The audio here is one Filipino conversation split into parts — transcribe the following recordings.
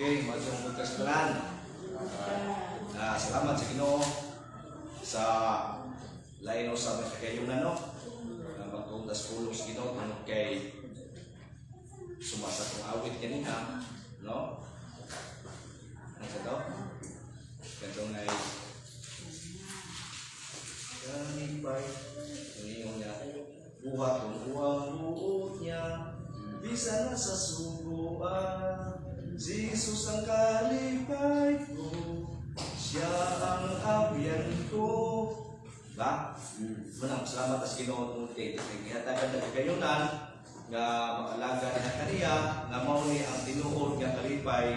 Okay, magandang bukas tanan. Salamat sa Ginoo sa lain sa mga kayunan no. Magkuntas pulong sa Ginoo tungod kay sumasa kong awit kanina, no? Ano sa daw? Ganito na kanipay ang niya buhat kung uwang buot niya bisa na sa subuan. Si Jesus ang kalipay ko, siya ang abyan ko. Ba? Manang salamat sa Ginoo tungod kay gihatagan na kayunan nga makalaga na kaniya nga mao ni ang tinuod nga kalipay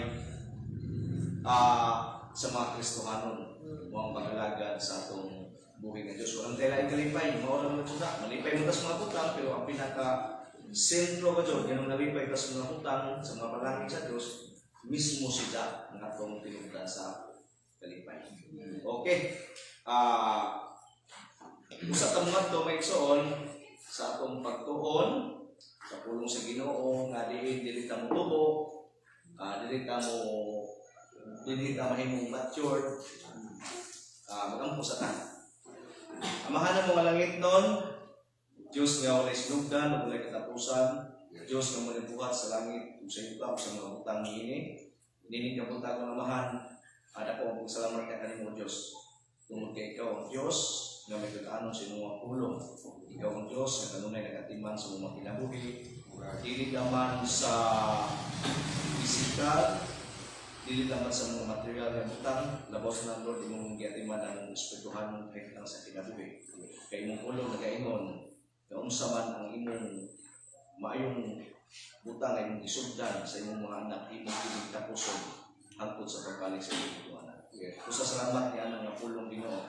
sa mga Kristohanon mo ang pag-alagad sa atong buhay ng Diyos. Walang tela ang kalipay, mao lang ito na. Malipay mo tas mga putang, pero ang pinaka-sentro ka dyan, ganun nalipay tas mga putang sa mga palangin sa Diyos, mismo siya ang atong tinugdan sa kalipay. Okay. Usa ta mga ito may igsoon sa atong pagtuon sa pulong sa Ginoo nga dili ta mo tubo, dili ta mahimong mature, magampo sa ta. Amahan mo nga langit nun, Diyos nga walay sinugdan, walay katapusan, Diyos nga walay buhat sa langit, kung sa iyo ka, sa mga butang ini, ninig ka butang ng amahan, ada ko ang pagsalamat ka kanimo Diyos. Tungod kay ikaw ang Diyos, nga may kagaanon sa inyong mga pulong. Ikaw ang Diyos, nga kanunay nagatiman sa mga kinabuhi, dili naman sa physical, dili naman sa mga material nga butang, labos na Lord, imong giatiman ang espirituhan kahit lang sa kinabuhi. Kay imong pulong nagaingon, na unsa man ang imong maayong butang ay imong isugdan sa imong mga anak, imong pinagtapuson hangtod sa pagbalik sa imong anak. Usa salamat niya nga pulong Ginoo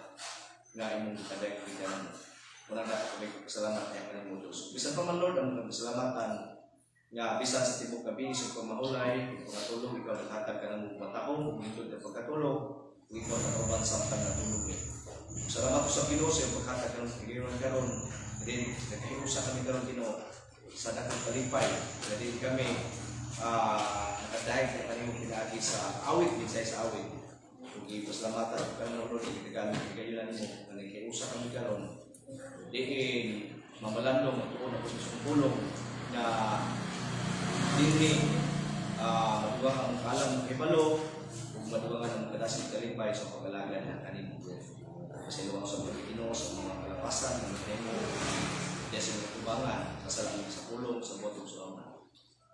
nga imong gitaday kanan. Wala na kami salamat niya kanimo Dios. Bisan pa man Lord ang pasalamatan nga bisan sa tibok gabi sa pamahulay, pagkatulog ikaw naghatag ka ng matahong, ngitod na pagkatulog, ikaw nakaban sa pagkatulog eh. Salamat ko sa Ginoo sa paghatag ka ng Ginoo karon. Then nagkahiusa kami karon Ginoo sa dakang kalipay. Then kami nakadahig na kanimo pinaagi sa awit, binsay sa awit. Kung ipasalamatan ko kami Lord, ikagamit kagayon mo, nagkahiusa kami karon. Diin mamalandong matuon ako sa pulong na hindi madugang ang kalam ng ibalo kung madugang ang kadasig kalipay sa pag-alaga ng kanimo. Kasi luwang sa mga Ginoo sa mga kalapasan ng kanimo, diya sa mga tubangan, kasalanan sa pulong, sa botong sa ama.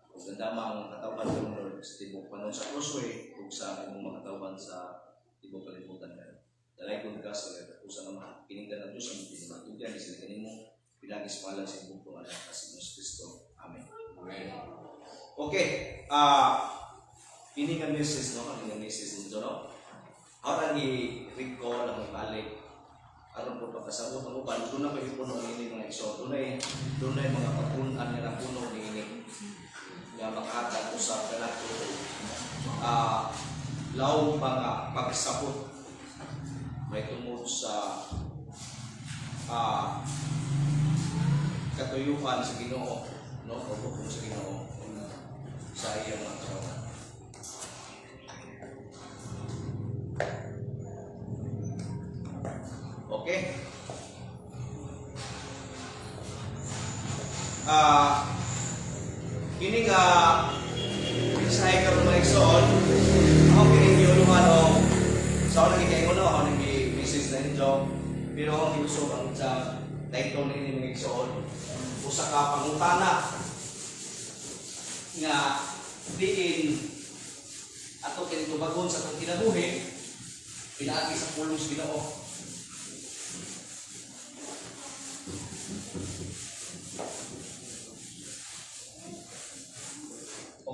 Kung gandama ang katawan ng Lord, sa tibok panon sa kruswe, kung sa imong mga katawan sa tibok kalibutan ka. Dalay kong ka sa katapusan naman, pininggan ng Diyos ang pinimatugan, di sila kanimo, pinagis palang sa ibong pangalan kasi ng Kristo. Amen. Amen. Okay, ini nga message no, ini nga message nito no. Ara ni recall ang balik. Aron po pagkasabot ang uban, doon na may puno ini mga iso, doon ay mga papunan nga puno ni ini. Nga makahatag usap ka nato. Law mga pagsabot may tungod sa katuyuhan sa Ginoo, no, pagpupong sa Ginoo. Sa iyong mga kasawa. Okay? Ini nga mensahe karon mga igsoon, ako kinigiyuluhan o sa ako nagkikaingon ako nag-message na ito, pero ako kinusok ang sa title na ini mga igsoon, usa ka pangutana nga diin ato kinitubagon sa itong kinabuhi pinaagi sa pulong sa Ginoo.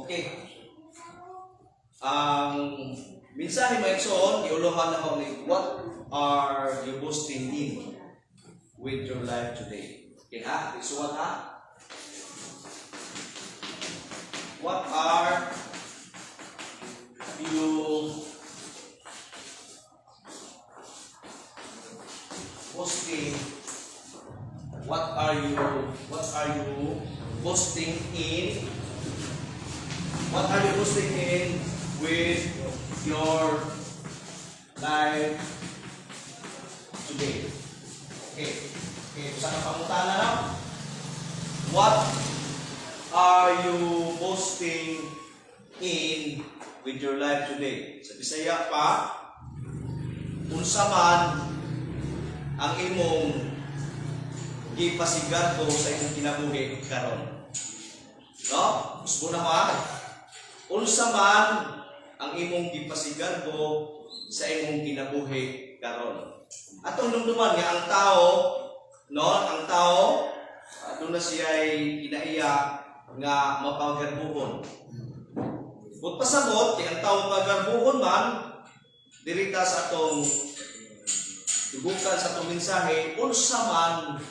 Okay. Ang mensahe may igsoon, iuluhan na ako ni what are you boasting in with your life today? Okay ha? Igsuwan ha? What are you boasting? What are you boasting in? What are you boasting in with your life today. Okay. Okay, sa kapangutana na. What are you boasting in with your life today? Sa Bisaya pa, unsa man ang imong gipasigadto sa imong kinabuhi karon. No? Gusto na ha? Unsa man ang imong gipasigadto sa imong kinabuhi karon. Atong dumduman nga ang tao, no, ang tao ato na siya ay inaiya nga mapagarbuhon. Kung pasabot, ang tao mapagarbuhon man, dirita sa atong tugukan sa atong mensahe, unsa man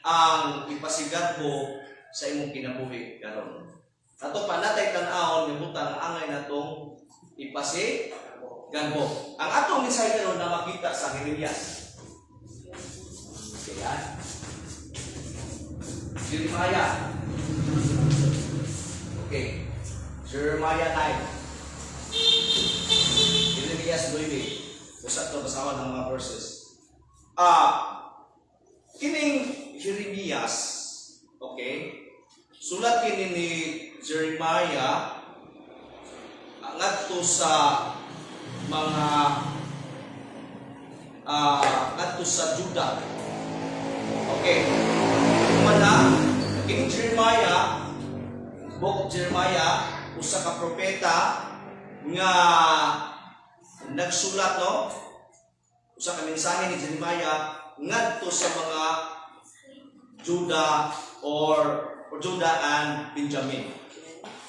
ang ipasigadbo sa imong kinabuhi karon. Ato pa natay tan-awon nga butang angay natong ipasigadbo. Ang atong mensahe karon na makita sa Jeremias. Kaya Jeremiah. Okay. Jeremiah 9. Jeremias 9. Usa to basahan ng mga verses. Kining Jeremias, okay? Sulat kini ni Jeremiah ngadto sa mga ngadto sa Juda. Okay. Kumana, kining Jeremiah, book Jeremiah, usa ka propeta nga nagsulat, no? Usa ka mensahe ni Jeremiah ngadto sa mga Juda or Juda and Benjamin.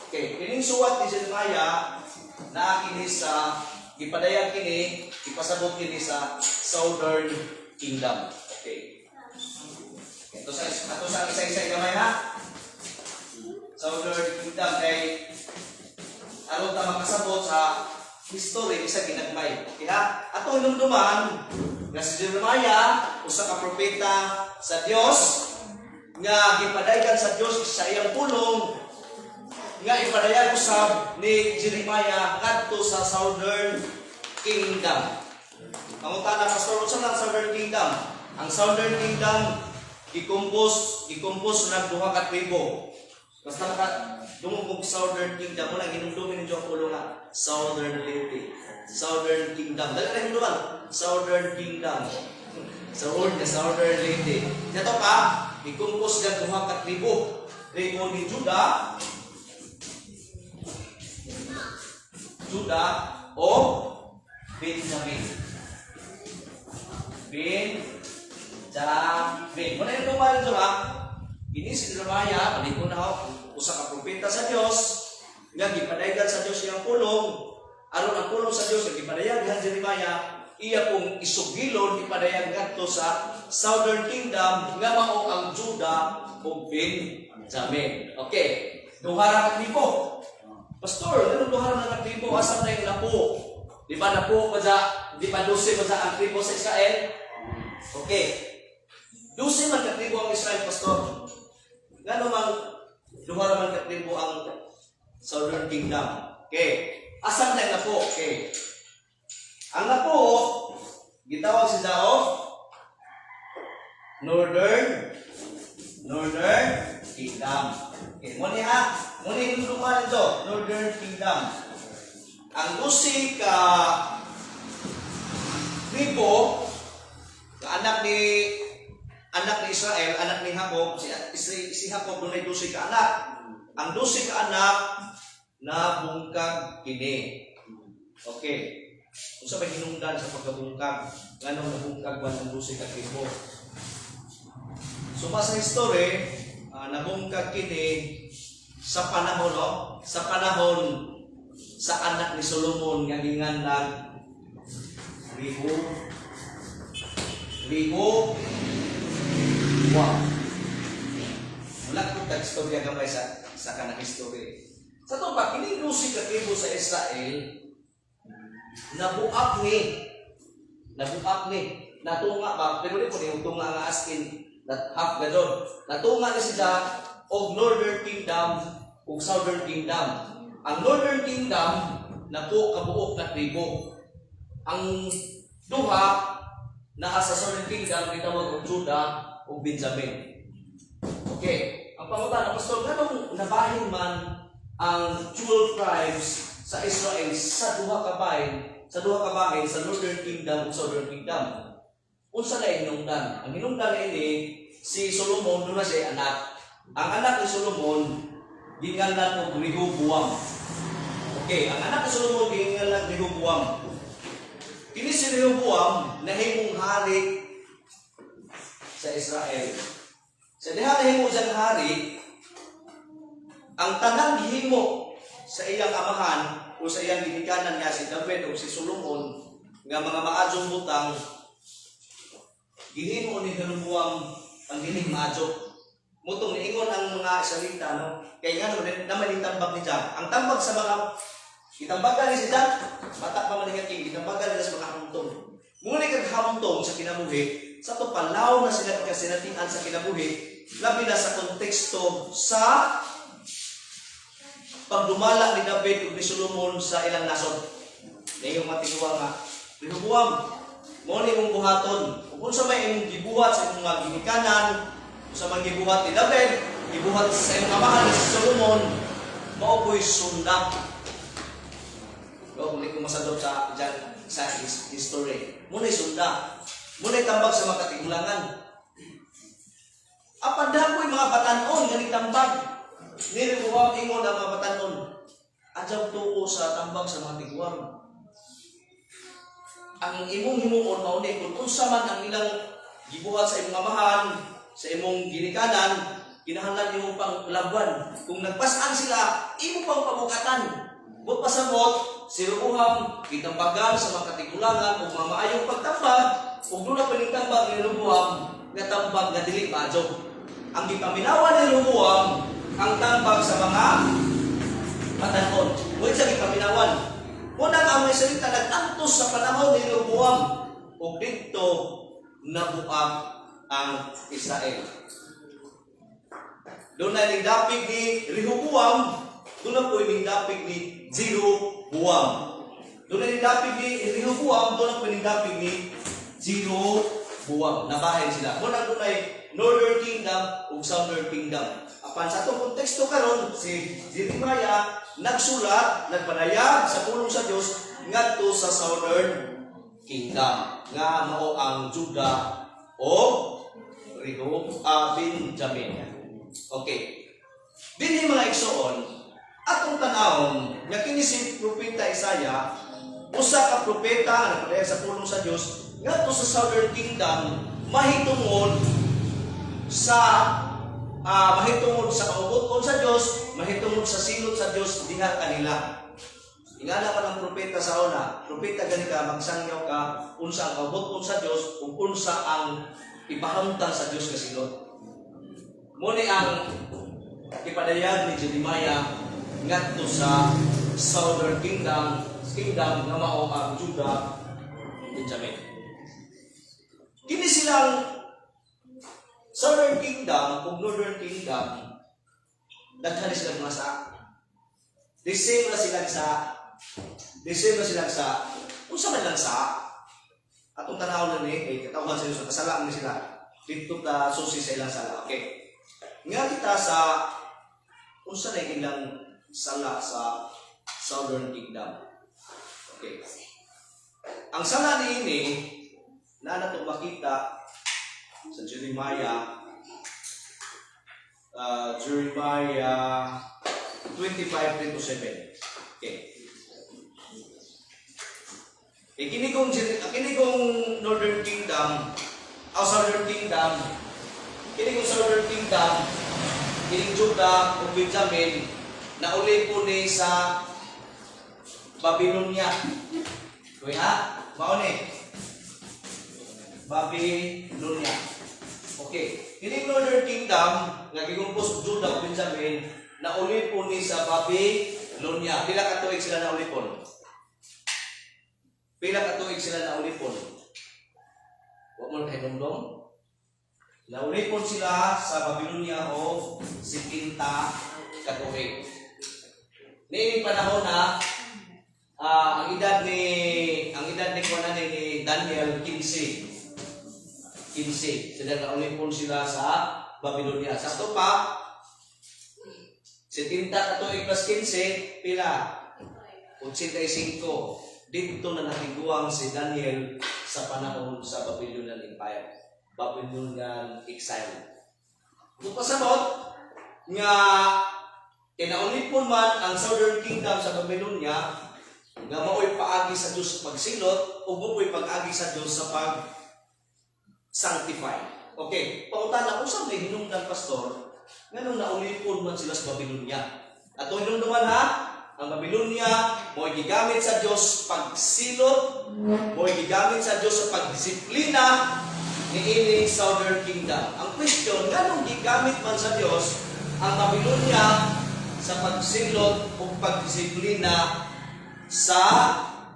Okay, kining suwat ni Jeremiah naa kini sa gipadayag kini, ipasabot kini sa Southern Kingdom. Okay. Ito sa isa-isa gamay ha. Southern Kingdom kay aron ta makasabot sa history isa ginagmay. Kaya atong hinumduman nga si Jeremiah usa ka propeta sa Dios nga gipadaygan sa Dios sa iyang pulong nga ipadayag usab ni Jeremiah ngadto sa Southern Kingdom. Pangutana pastor unsa ang Southern Kingdom? Ang Southern Kingdom gikumpos nag duha ka tribo. Basta ka dumugog Southern Kingdom mo lang ginumdumin ninyo ang pulong nga Southern Lady. Southern Kingdom. Dali na hinduman. Southern Kingdom. Southern Lady. Ito pa, ikumpos ka duha ka tribo. Tribo ni Juda. Juda o Benjamin. Muna yung lumayan ito ha. Ini si Jeremiah, palikon na ako, usa ka propeta sa Dios, nga gipadayag sa Dios iyang pulong, aron ang pulong sa Dios nga gipadayag han Jeremiah, iya pong isugilon ipadayag ngadto sa Southern Kingdom nga mao ang Juda ug Benjamin. Okay, duha ra ka tribo. Pastor, ano duha ra ka tribo asa na yung napo? Di ba napo pa sa di ba 12 pa sa ang tribo sa Israel? Okay. 12 man ka tribo ang Israel, pastor. Ngano man duha ra man ka tribo ang Southern Kingdom. Okay. Asa na yung napo? Okay. Ang napo gitawag si Dao Northern Kingdom. Okay, muni ha. Muni yung lumayan ito. Northern Kingdom. Ang 12 ka tribo ka anak ni Israel, anak ni Jacob, si Jacob dunay 12 ka anak. Ang 12 ka anak na bungkag kini. Okay. Kung sa may hinungdan sa pagkabungkag, nganong nabungkag man ang 12 ka tribo. So sa history, nabungkag kini sa panahon, no? Sa panahon sa anak ni Solomon nga ginganlag Libo. Wow. Wala ko tag-istorya gamay sa kanang history. Sa ito pa, kining 12 ka tribo sa Israel, nabuak ni. Natunga ba? Pero di po yung tunga nga askin, half gadon. Natunga ni siya og Northern Kingdom ug Southern Kingdom. Ang Northern Kingdom napo kabuok na tribo. Ang duha naa sa Southern Kingdom gitawag og Judah ug Benjamin. Okay, ang pangutana pastor nganong nabahin man ang 12 tribes sa Israel sa duha ka bahin sa Northern Kingdom ug Southern Kingdom. Unsa na hinungdan? Ang hinungdan ini si Solomon doon na siya anak. Ang anak ni Solomon gingalan og Rehoboam. Okay, ang anak ni Solomon gingalan Rehoboam. Kini si Rehoboam nahimong hari sa Israel. Sa diha nahimo siyang hari, ang tanang gihimo sa iyang amahan o sa iyang ginikanan nga si David o si Solomon nga mga maadjong butang gihimo ni Rehoboam ang dining maadyo. Mutong niingon ang mga Israelita, no? Kaya nga naman itambag ni Jack. Ang tambag sa mga itambagan ni si Jack, bata pa man ni King, itambagan nila sa mga hamuntong. Muna kag hamuntong sa kinabuhi, sa to palaw na sila kasinatian sa kinabuhi, labi na sa konteksto sa pagdumala ni David ug ni Solomon sa ilang nasod. Ngayong matiguwa nga, Rehoboam, mo ni mong buhaton. Kung sa may imong gibuhat sa imong mga ginikanan, sa mga gibuhat ni David, gibuhat sa imong amahan ni Solomon, mao ko'y sunda. Kung ko masadot sa history. Muna'y sunda. Muna'y tambag sa mga katigulangan. Apada ko'y mga batanon, ganit tambag. Nirebuwang ingon ang mga batanon. Adyaw tuo sa tambag sa mga tiguang. Ang imong himuon mauni kung unsa man ang ilang gibuhat sa imong amahan, sa imong ginikanan, kinahanglan imong pang laban. Kung nagpasan sila, imo pang pamukatan. But pasabot, si Rehoboam gitambagan sa mga katigulangan ug mga maayong pagtambag, ug doon na paningtambag ni Rehoboam nga tambag nga dili maadyo. Ang gipaminawan ni Rehoboam ang tambag sa mga batanon. Wa sa gipaminawan. Unang ang Israelita nagtantos sa panahon ni Rehoboam ug didto nabuak ang Israel. Doon na nagdapig ni Rehoboam, doon na po nagdapig ni Jeroboam. Doon na nagdapig ni Rehoboam, doon na po nagdapig ni Jeroboam. Nabahin sila. Muna doon ay Northern Kingdom ug Southern Kingdom. Apan sa itong konteksto karon si Jeremiah nagsulat, nagpanayag sa pulong sa Dios ngadto sa Southern Kingdom nga mao ang Judah o Benjamin. Okay. Dinhi mga igsoon, atong tanawon nga kini si propeta Isaiah, usa ka propeta nagpadayag sa pulong sa Dios ngadto sa Southern Kingdom mahitungod sa mahitungod sa kaubuton sa Dios, mahitungod sa silot sa Dios diha kanila. Ingana pa ng propeta sa una, propeta gani ka magsangyaw ka unsa ang kaubuton sa Dios ug unsa ang ipahamtang sa Dios nga silot. Muni ang ipadayag ni Jeremiah ngadto sa Southern Kingdom nga mao ang Judah, Benjamin. Kini silang Southern Kingdom ug Northern Kingdom daghan sila mga sa. Deceive na sila sa unsa man lang sa atong tanaw na ni kay katawhan sa Dios kasala ni sila dito ta susi sa ilang sala. Okay. Nga kita sa unsa na ilang sala sa Southern Kingdom. Okay. Ang sala niini na nato makita sa Jeremiah 25:7. Okay. Kini kong Northern Kingdom, Southern Kingdom, kini Judah ug Benjamin na uli po ni sa Babylonia. Kuya, mao ni Babylonia. Okay. Kini Northern Kingdom nga gigumpos Judah ug Benjamin na uli po ni sa Babylonia. Pila ka tuig sila na ulipon? Wa mo kay dumdum. Naulipon sila sa Babylonia o 70 ka tuig. Niini panahon na edad ni kuan ni Daniel 15. Sila naulipon sila sa Babylonia. Sa to pa 70 katuig plus 15 pila 85. Dito na natiguang si Daniel sa panahon sa Babylonian Empire, Babylonian exile. Kung pasabot nga kinaulipon man ang Southern Kingdom sa Babylonia nga mao'y paagi sa Diyos sa pagsilot o mao'y pag-agi sa Diyos sa pag-sanctify. Okay, pautana kung saan may hinungdan pastor nga nung naulipon man sila sa Babylonia. At kung hinungdan ha, ang Babylonia mo'y gigamit sa Diyos pagsilot, mo'y gigamit sa Diyos sa pagdisiplina ni ining Southern Kingdom. Ang question, ganong gigamit man sa Diyos ang Babylonia sa pagsilot o pagdisiplina sa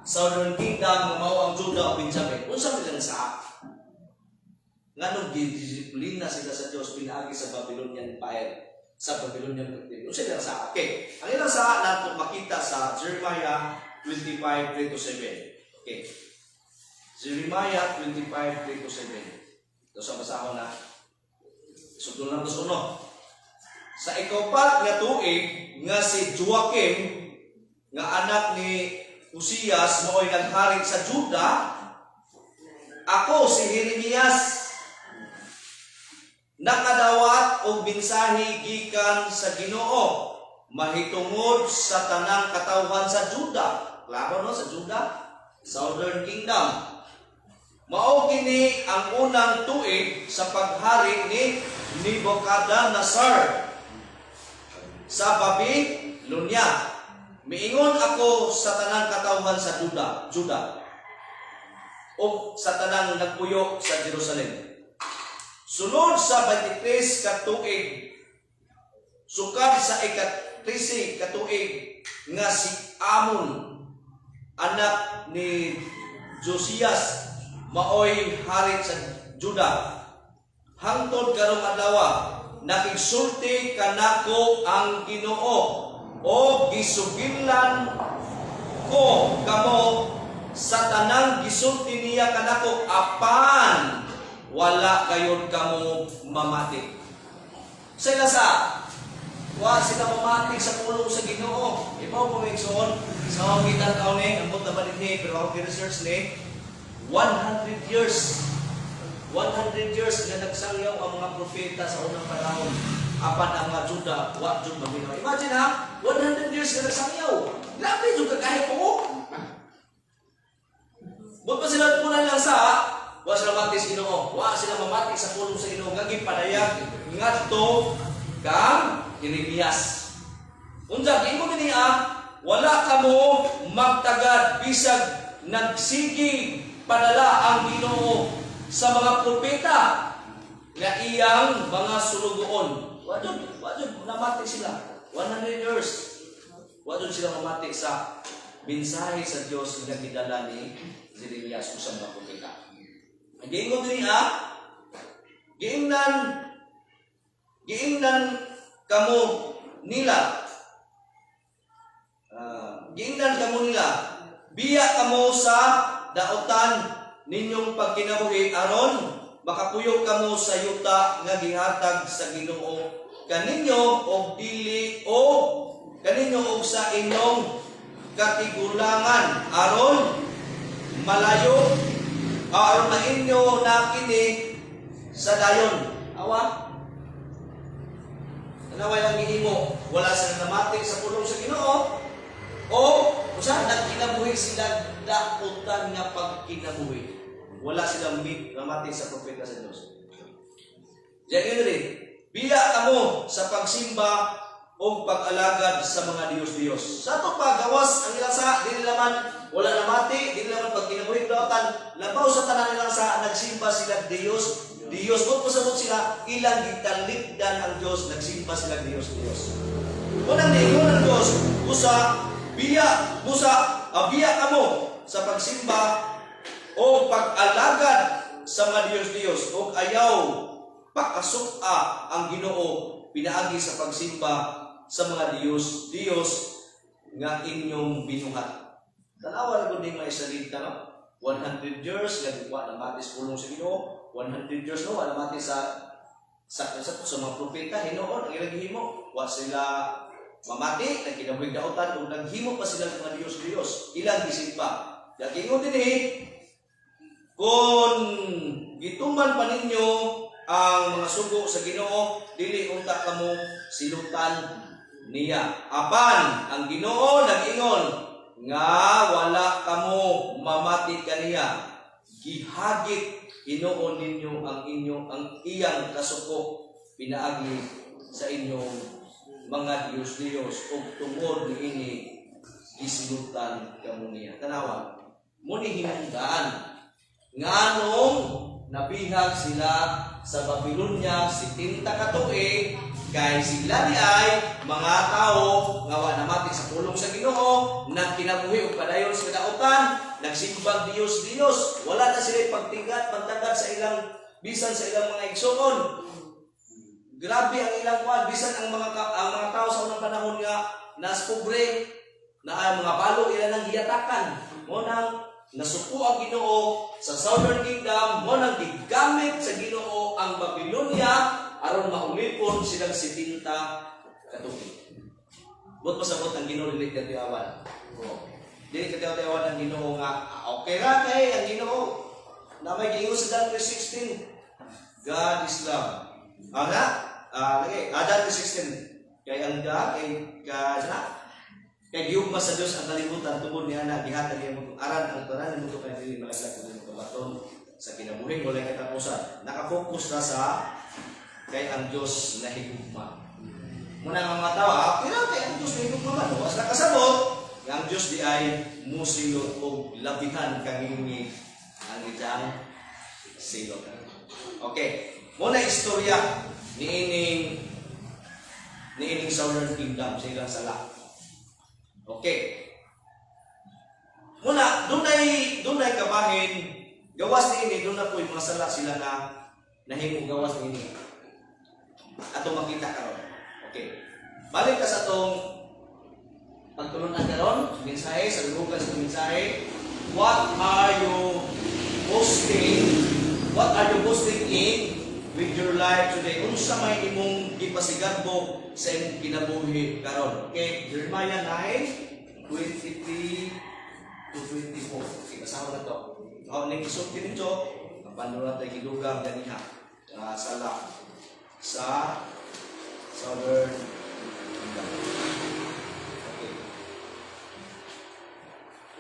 Southern Kingdom nga mao ang Judah o Benjamin? Unsa man lang sa nganong gidisiplina sila sa Diyos pinaagi sa Babylonian Empire, sa Babylonian captivity? Unsa lang sa okay. Ang ilang sa nato makita sa Jeremiah 25:3-7. Okay. Jeremiah 25:3-7. Ito sa basahon na. Sugdon lang sa uno. Sa ikapat nga tuig nga si Joachim nga anak ni Uzias mo'y naghari sa Juda, ako si Jeremias nakadawat og mensahe gikan sa Ginoo mahitungod sa tanang katawhan sa Juda. Klaro no, sa Juda, Southern Kingdom. Mao kini ang unang tuig sa paghari ni Nebuchadnezzar sa Babylonia. Miingon ako sa tanang katawhan sa Juda o sa tanang nagpuyo sa Jerusalem. Sunod sa 23 katuig, sukad sa 13 katuig nga si Amon, anak ni Josias, maoy hari sa Juda. Hangtod karong adlaw nakigsulti kanako ang Ginoo o gisugilan ko kamo sa tanang gisulti niya kanako apan wala kayon kamo mamati. Sila wa sila mamati sa pulong sa Ginoo. Ibaw po may igsoon sa mga gitanaw ni ambot na balit ni pero ako research ni 100 years na nagsangyaw ang mga propeta sa unang panahon. Apan ang mga Juda, wa Jud maminaw. Imagine ha, 100 years na nagsangyaw. Grabe Jud kahit po. Buot pa sila punan lang sa wa sila mati sa Ginoo. Wa sila mamati sa pulong sa Ginoo nga gipadayag ngadto kang Jeremias. Unsa giingon niya, wala kamo magtagad bisag nagsigi padala ang Ginoo sa mga propeta nga iyang mga sulugoon. Wajud namati sila 100 years. Wajud sila mamati sa mensahe sa Dios nga gidala ni Jeremias usang mga propeta. Giingon niya, giingnan kamo nila. Biya kamo sa daotan ninyong pagkinabuhi aron makapuyog kamo sa yuta nga gihatag sa Ginoo kaninyo og dili o kaninyo og sa inyong katigulangan aron malayo aron mainyo na kini sa dayon. Naway ang gihimo, wala sila namati sa pulong sa Ginoo o usa nagkinabuhi sila daotan nga pagkinabuhi. Wala silang namati sa propeta sa Diyos. Diyan rin, biya kamo sa pagsimba o pag-alagad sa mga Diyos-Diyos. Sa ito pa, gawas ang ilang sa, di naman wala namati, di naman pagkinabuhi daotan, labaw sa tanan nilang sa, nagsimba sila Diyos. Kung pasabot sila, ilang gitalikdan ang Diyos, nagsimba sila Diyos. Unang niingon ang Diyos, biya kamo sa pagsimba o pag-alagad sa mga Diyos o ayaw pakasuka ang Ginoo pinaagi sa pagsimba sa mga Diyos nga inyong binuhat. Tanawa na po din may salita, no? 100 years, nagwa na mati sa pulong sa Ginoo. 100 years, no? Wala mati sa mga propeta, hinoon, ang ilang himo. Wa sila mamati, nagkinabuhig dautan, kung naghimo pa sila ng mga Diyos-Diyos. Ilang isip pa. Dagingon din kung gituman pa ninyo ang mga sugo sa Ginoo, dili unta kamo silutan niya. Apan ang Ginoo nag-ingon nga wala kamo mamati kaniya. Gihagit hinuon ninyo ang iyang kasuko pinaagi sa inyong mga Diyos-Diyos ug tungod niini gisilutan kamo niya. Tanawa, muni hinungdan nganong nabihag sila sa Babylonia 70 ka tuig kay sila ay mga tao nga wa namati sa pulong sa Ginoo, nagkinabuhi og padayon sa kadautan, nagsimbag Dios, wala na sila pagtagad sa ilang bisan sa ilang mga igsoon. Grabe ang ilang kwan, bisan ang mga tao sa unang panahon nga nas pobre na ang mga balo ila nang giyatakan. Mo nang nasuko ang Ginoo sa Southern Kingdom, mo nang gigamit sa Ginoo ang Babylonia aron maulipon silang 70 katuig. Bot pasabot ang Ginoo dili katiawan. Dili katiawan ang Ginoo nga okay ra kay ang Ginoo na may giingon sa Daniel 16. God is love. Lagi, Daniel 16. Kay ang kay giyugma sa Dios ang kalibutan tungod niya na gihatag niya mo aran ang tanan mo kay dili malaglag mo kabaton sa kinabuhi walay katapusan. Naka-focus na sa kay ang Dios na higugma. Muna nga mga tao, pero kay ang Dios na higugma man, was nakasabot, ang Dios di ay musilot o labihan kangingi ang itang silot. Okay, muna istorya ni ining Southern Kingdom sa ilang sala. Okay. Muna, dunay kabahin, gawas ni doon na po yung mga sala sila na nahimong gawas ni atong makita karon. Okay. Balik ka sa atong pagtulunan karon, mensahe sa lugar sa mensahe. What are you boasting in with your life today? Unsa may imong gipasigadbo sa imong kinabuhi karon? Okay, Jeremiah 9:23 to 24. Okay, basaho na to. Ning isog din ito, kapano na tayo gidugang ganiha. Sala sa Southern Kingdom. Okay.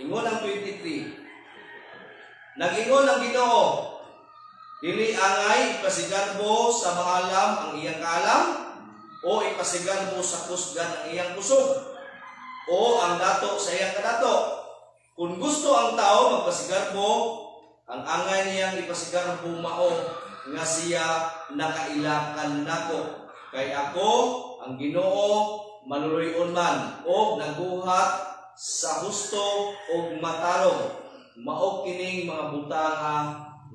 Ingon ang 23. Nag-ingon ang Ginoo, dili angay ipasigarbo sa maalam ang iyang kaalam, o ipasigarbo sa kusgan ang iyang kusog, o ang dato sa iyang kadato. Kung gusto ang tao magpasigarbo, ang angay niyang ipasigarbo mao nga siya nakailakan nako. Kay ako, ang Ginoo, maluloyon man, o naguhat sa husto o matarong. Mao kining mga butanga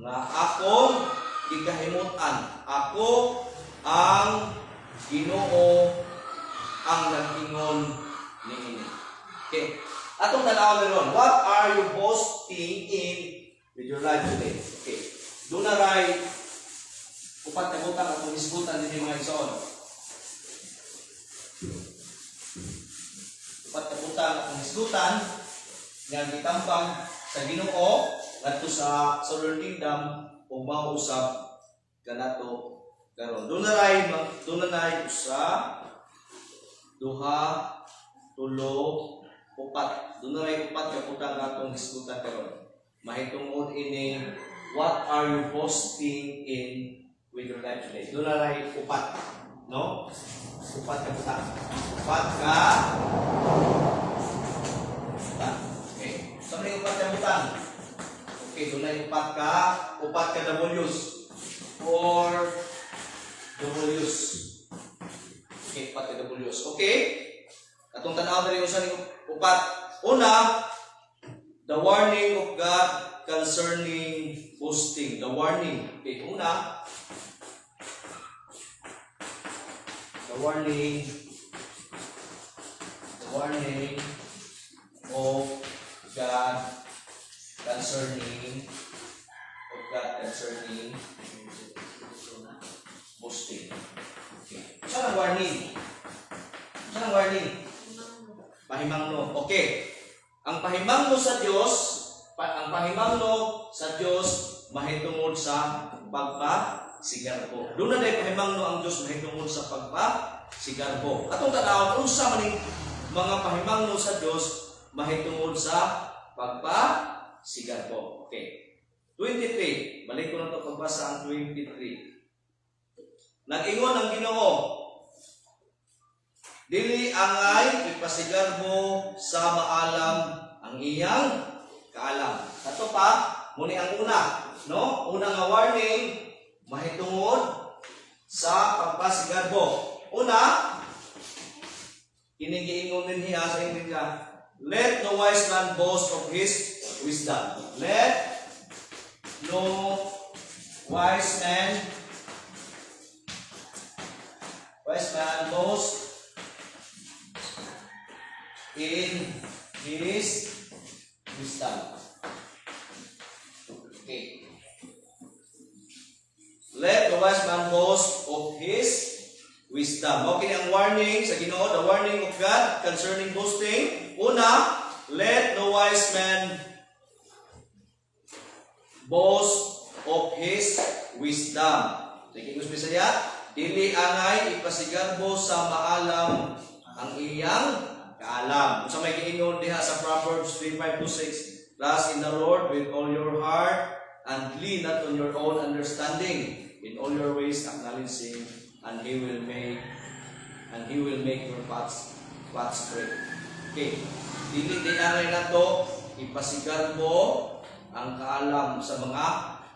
nga akong gikahimutan. Ako ang Ginoo ang nag-ingon niini. Okay. Atong tanaw ron, what are you boasting in with your life today? Okay. Doon na ray upat na butang at isgutan din yung mga igsoon. Upat na butang at isgutan nga gitambang sa Ginoo ngadto sa Southern Kingdom o mausap kanato karon. Doon na usa, duha, tulo, upat. Doon na ray upat ka butang atong isgutan karon. Mahitungod ini what are you boasting in with your life today? Doon na ray upat. No? Upat ka butang. Upat ka butang. Okay. Sabi ng upat ka butang. Okay, doon na upat ka W's. 4 W's. Okay, upat ka W's. Okay? Atong tanaw na rin sa upat. Una, the warning of God concerning boasting. The warning. Okay, una, the warning of God concerning of God concerning boasting. Okay. Saan ang warning? Saan ang warning? Pahimangno. Okay. Ang pahimangno sa Diyos, mahitungod sa pagpasigarbo. Doon na dahil pahimangno ang Diyos mahitungod sa pagpasigarbo. Atong tanawon, unsa maning mga pahimangno sa Diyos mahitungod sa pagpasigarbo. Okay. 23. Balik ko na ito pagbasa ang 23. Nag-ingon ang Ginoo, dili angay ipasigarbo sa maalam ang iyang kaalam. Ato pa, muni ang una, no? Una nga warning mahitungod sa pagpasigarbo. Una, kinigiingon din niya sa Ingles, let no wise man boast of his wisdom. Let no wise man boast in his wisdom. Okay. Let the wise man boast of his wisdom. Okay, ang warning sa Ginoo, the warning of God concerning boasting. Una, let the wise man boast of his wisdom. Sige, Bisaya, dili angay ipasigarbo sa maalam ang iyang kaalam. Kung sa may giingon diha sa Proverbs 3:5-6, trust in the Lord with all your heart and lean not on your own understanding. In all your ways acknowledge Him, and He will make your paths straight. Okay. Dili di angay nato ipasigarbo ang kaalam sa mga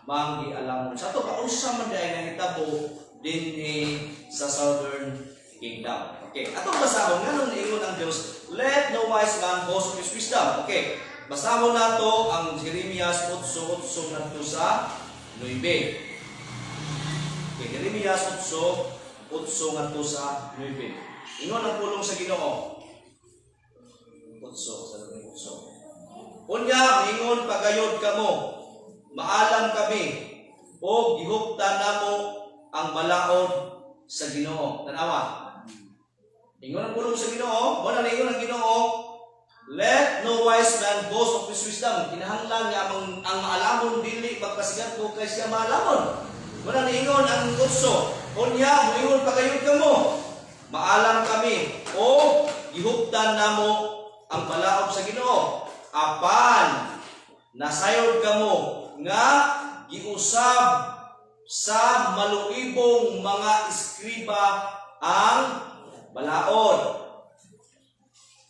manggialamon. Sa to kaunsa man diay nahitabo dinhi sa Southern Kingdom. Okay, atong basahon nganong niingon ang Dios, let no wise man boast of his wisdom. Okay, basahon nato ang Jeremias 8:8 ngadto sa 9. Okay, Jeremias 8:8 ngadto sa 9. Ingon ang pulong sa Ginoo. 8. Unya ingon pagayod kamo, maalam kami, o gihuptan namo ang balaod sa Ginoo. Tanawa. Ingon ang pulong sa Ginoo, mo na ingon ang Ginoo, let no wise man boast of his wisdom. Kinahanglan nga ang maalamon dili pagpasigarbo kay siya maalamon. Mo na ingon ang utso, unya moingon pagayod kamo, maalam kami, o gihuptan namo ang balaod sa Ginoo. Apan nasayod kamo nga giusab sa maluibong mga eskriba ang balaod.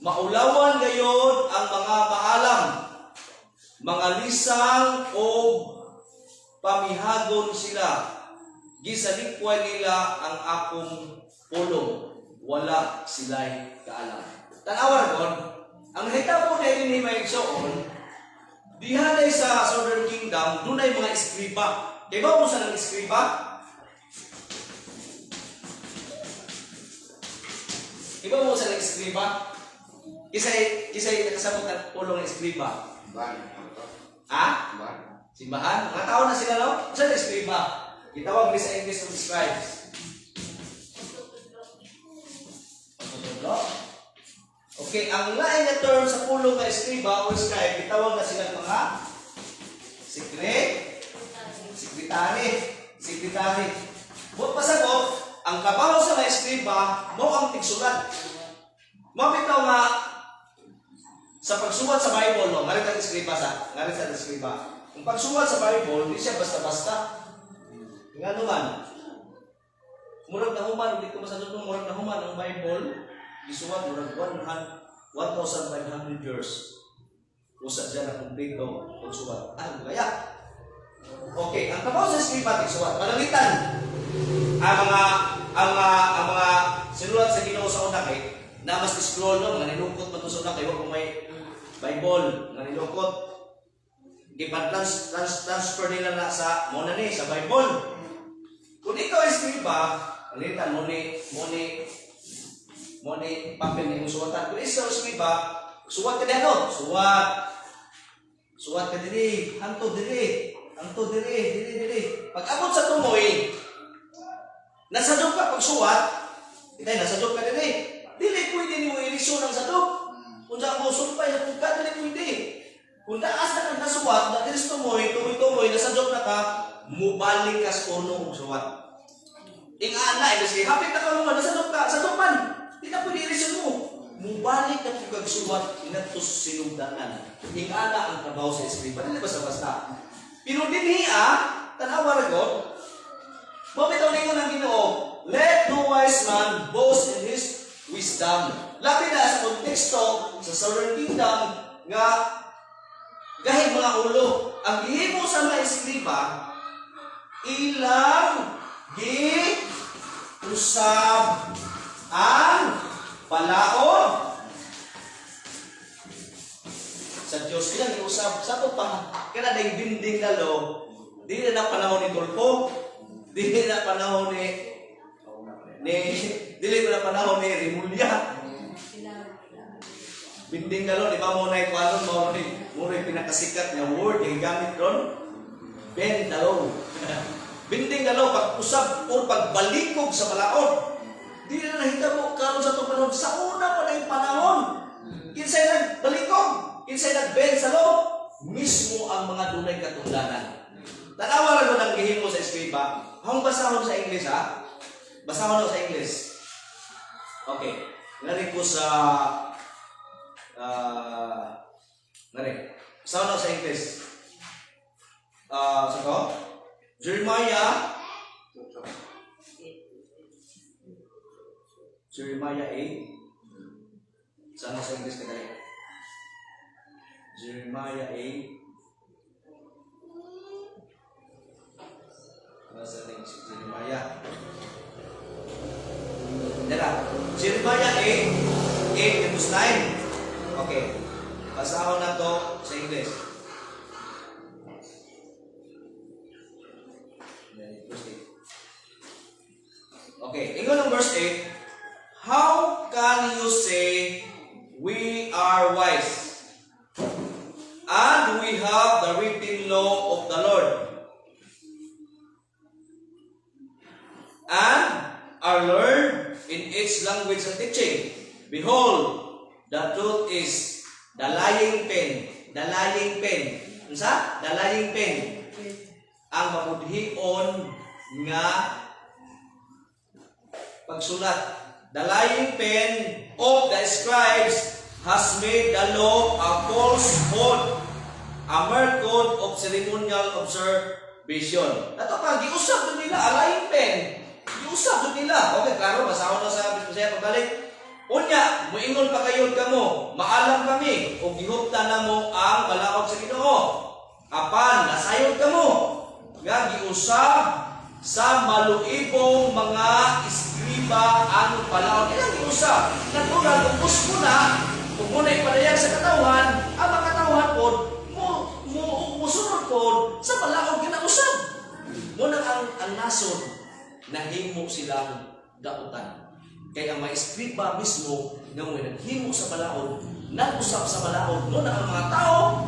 Maulawan gayon ang mga maalam, mga lisang o pamihagon sila. Gisalikway nila ang akong pulong, wala sila'y kaalam. Tanawan kon, ang hitabo na ini may igsoon, dihanay sa Southern Kingdom, dunay mga eskriba. Kaya ba kung saan ang eskriba? Iba mo sa eskriba? Kisay nakasabot ang pulong ng eskriba. Ha? Simbahan? Mga tao na sila, no? Saan eskriba? Itawag sa English ng scribes. Okay, ang lain na term sa pulong ng eskriba o scribe, itawag na sila mga sekretary. Buot pasagot, ang kabaho sa mga eskriba, mo ang tigsulat. Mabitaw nga, sa pagsuwat sa Bible, no, ngarit ang eskriba. Ang pagsuwat sa Bible, hindi siya basta-basta. Nga naman, murag na human, hindi ko masadot ng murag na human ang Bible, isuwat murag 1,500 years. Usa dyan na kumpleto pagsuwat. Kaya? Okay, ang kabaw sa eskriba, tigsuwat. Panalitan, ang mga sinulat sa Ginoo sa una kay, na mas scroll no, mga nilukot man sa una kay, kung may Bible, mga nilukot, transfer nila na sa muna ni, sa Bible. Kung ikaw eskriba, panalitan mo ni papel na yung suwatan. Kung ikaw eskriba, suwat ka din, no? Suwat ka diri, hanto diri, diri. Pag abot sa tumoy, nasadok ka pag suwat, itay nasadok ka diri. Dili pwede ni mo ilisyon ang sadok. Kung saan mo sulpay na pagka, dili pwede. Kung taas na kang nasuwat, na diri sa tumoy, nasadok na ka, mubalik ka sa uno og suwat. Ingana, kasi hapit na ka naman, nasadok ka, sadok man. Di na pwede ilisyon mo. Mubalik na pagkag suwat, inatos sinugdanan. Ingana ang trabaho sa eskriba. Dili basta-basta. Pero dinhiya, tanawa ragot, mabitaw ninyo ng Ginoo, let no wise man boast in his wisdom. Labi na sa konteksto sa Southern Kingdom nga gahig mga ulo. Ang gihimo sa mga eskriba, ilang usab ang palaon sa Diyos. Ilang usab sa ito pa kana dahil binding dalo, di na panahon ni Tulpo, di na panahon dili na panahon ni Rimulya. Binding dalo, di ba mo na ikuanon mo rin pinakasikat na word yung gamit ron? Ben dalo. Binding dalo, pag-usab o pagbalikog sa palaon. Di na nahitabo karon sa itong panahon. Sa una pa na yung panahon. Kinsay nagbalikog, kinsay nag-ben sa loob, mismo ang mga dunay katungdanan. Tanawa lang ko ng gihimo sa eskriba. Hong basahon sa English, ha? Basahon sa English. Okay. Nari ko sa basahon sa English. Sako? Jeremiah 8. Sana sa English ka dali. Jeremiah 8. Nasa Jeremiah. Dala. Jeremiah 8 verse 9. Okay. Basahon na to sa English. Okay, ingon ang verse 8. How can you say we are wise and we have the written law of the Lord and are learned in each language and teaching? Behold, the truth is the lying pen. The lying pen. Unsa? The lying pen. Ang mabudhion nga pagsulat. The lying pen of the scribes has made the law a falsehood, a mere code of ceremonial observation. Ito pa, giusap doon nila, a lying pen. Giusap doon nila. Okay, klaro, basahon na sa Bisaya pagbalik. Unya, muingon pa kayo kamo, maalam kami, o gihupta na mo ang balaod sa Ginoo. Apan, nasayod kamo, nga giusap sa maluibong mga iskriba ang palaon. Ilang giusap? Natural, ubos mo na, kung muna ipadayag sa katawan, ang mga katawan po, musunod po sa palaon kinausap. Muna ang nasod, nahimo silang dautan. Kaya ang mga iskriba mismo, nga mo naghimo sa palaon, nag-usap sa palaon, muna ang mga tao,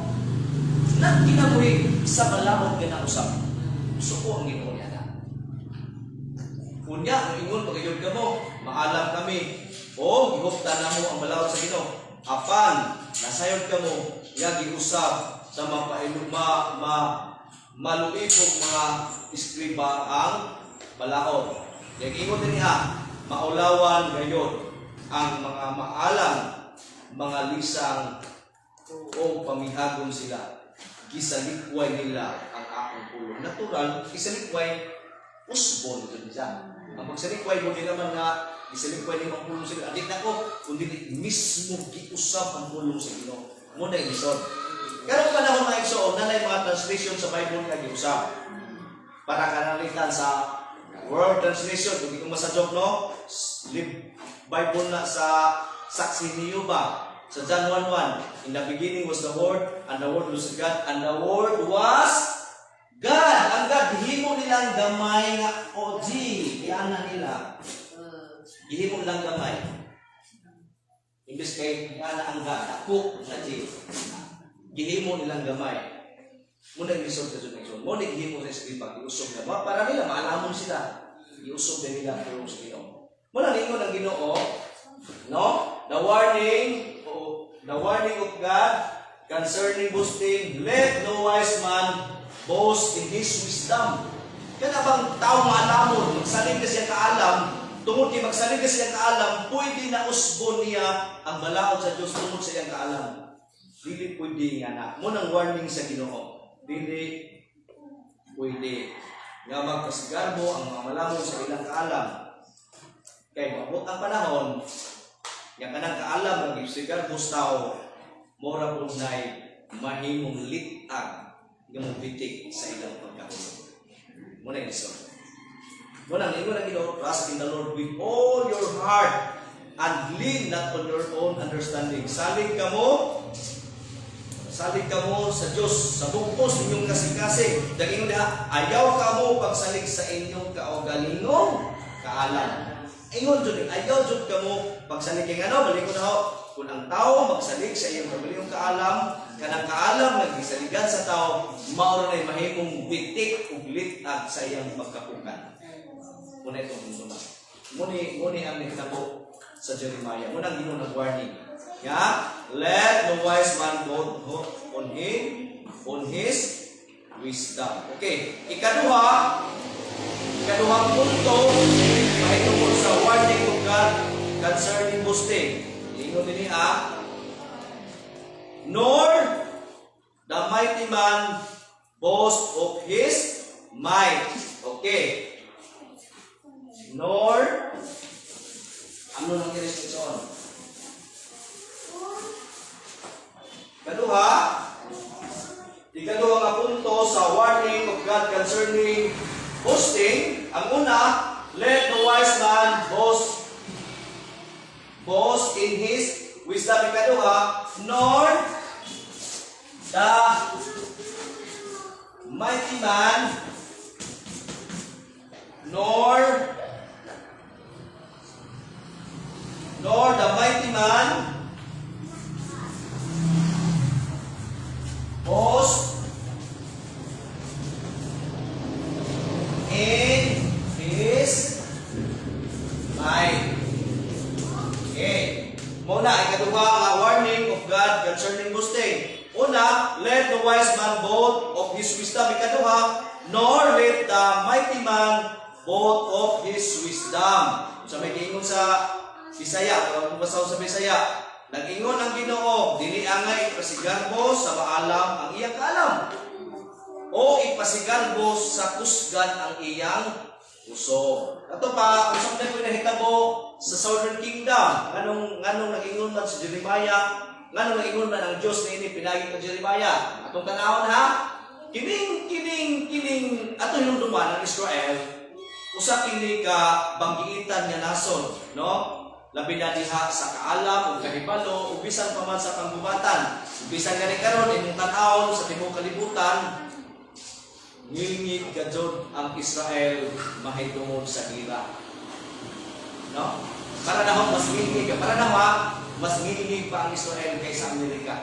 nagkinabuhi sa palaon kinausap. Suko ang Ginoo niya. Kunya, ingon pagayod ka mo, maalam kami, o gihupta na mo ang balaod sa Ginoo. Apan, nasayod ka mo, nga giusap sa maluipog mga iskriba ang balaod. Yang ingon din niya, maulawan gayon ang mga maalam, mga lisang o pamihagon sila. Gisalikway nila ang akong pulong. Natural, gisalikway, usbon ito niya. Ang pagsalikway mo din naman nga, gisalikway din ang pulong sila. Adik na ko, kundi mismo giusap ang pulong sa Ginoo. Muna yung isod. Karong panahon na igsoon, nanay mga translation sa Bible nga giusap. Para kanalitan sa World Translation, kung di ko masadok, no? Bible na sa Saksi ni Yuba. Sa John 1:1, in the beginning was the Word, and the Word was God, and the Word was God. Ang God, himo nilang gamay nga OG. Iyan na nila. Himo nilang gamay. Imbis kay iyan na ang God, ako na G. gihimo nilang gamay. Muna lisod sa John. Mo gihimo sa eskripag iusog na para nila maalamon sila. Iusog din nila pero sa Ginoo. Muna ningon ang Ginoo, no? The warning of God concerning boasting, let no wise man boast in his wisdom. Kaya bang tao maalamon, magsalig ka siya kaalam, tungod kay magsalig ka siya kaalam, pwede na usbon niya ang balaod sa Dios tungod sa iyang kaalam. Dili pwede nga na. Munang warning sa Ginoo. Dili pwede nga magkasigarbo ang mga malamon sa ilang kaalam. Kay mabot ang panahon, nga kanang kaalam ng gipsigarbo sa tao, mora po na'y mahimong litag nga bitik sa ilang pagkahulog. Muna yung iso. Muna, ingon ang Ginoo, trust in the Lord with all your heart and lean not on your own understanding. Salig ka mo sa Diyos, sa bugpos ninyong kasing-kasing. Daging na, ayaw ka mo pagsalig sa inyong kaugalingong kaalam. Ingon dyan, ayaw dyan ka mo pagsalig kay ano, balik ko na ho. Kung ang tao magsalig sa iyong kaugalingong kaalam, kanang kaalam nagisaligan sa tao, mauro na'y mahimong bitik ug litag sa iyang pagkapukan. Muna itong mundo na. Muni ang nagtabo sa Jeremiah. Muna ang Ginoo nag-warning. Let the wise man go on his wisdom. Okay. Ikaduhang punto ay tungkol sa warning of God concerning boasting. Ingon din nor the mighty man boast of his might. Okay. Nor ano nang i-restriction? Ikaduha nga punto sa warning of God concerning boasting. Ang una, let the wise man boast in his wisdom. Ikaduha, nor the mighty man, nor the mighty man boast in his mind. Okay. Muna, ikaduha ang warning of God concerning boasting. Una, let the wise man boast of his wisdom. Ikaduha, nor let the mighty man boast of his wisdom. So may giingon sa Bisaya, kung basaw sa Bisaya, nag-ingon ang Ginoo, dili angay ipasigarbo sa maalam ang iyang kaalam, o ipasigarbo sa kusgan ang iyang puso. Ato pa, usap na ko nahitabo sa Southern Kingdom, nganong nag-ingon man sa Jeremiah, nganong nag-ingon man ang Diyos na ini pinagi ng Jeremiah. Atong tanawon ha, kining ato hinumduman ng Israel, usa kini ka banggiitan nga nason, no? Labi na diha sa kaalam, o kahibalo, o bisan pa man sa panggubatan. Bisan gani karon imong tan-awon sa tibuok kalibutan, ngilngig gadjud ang Israel mahitungod sa gira. No? Para na mas ngilngig, mas ngilngig pa ang Israel kaysa Amerika.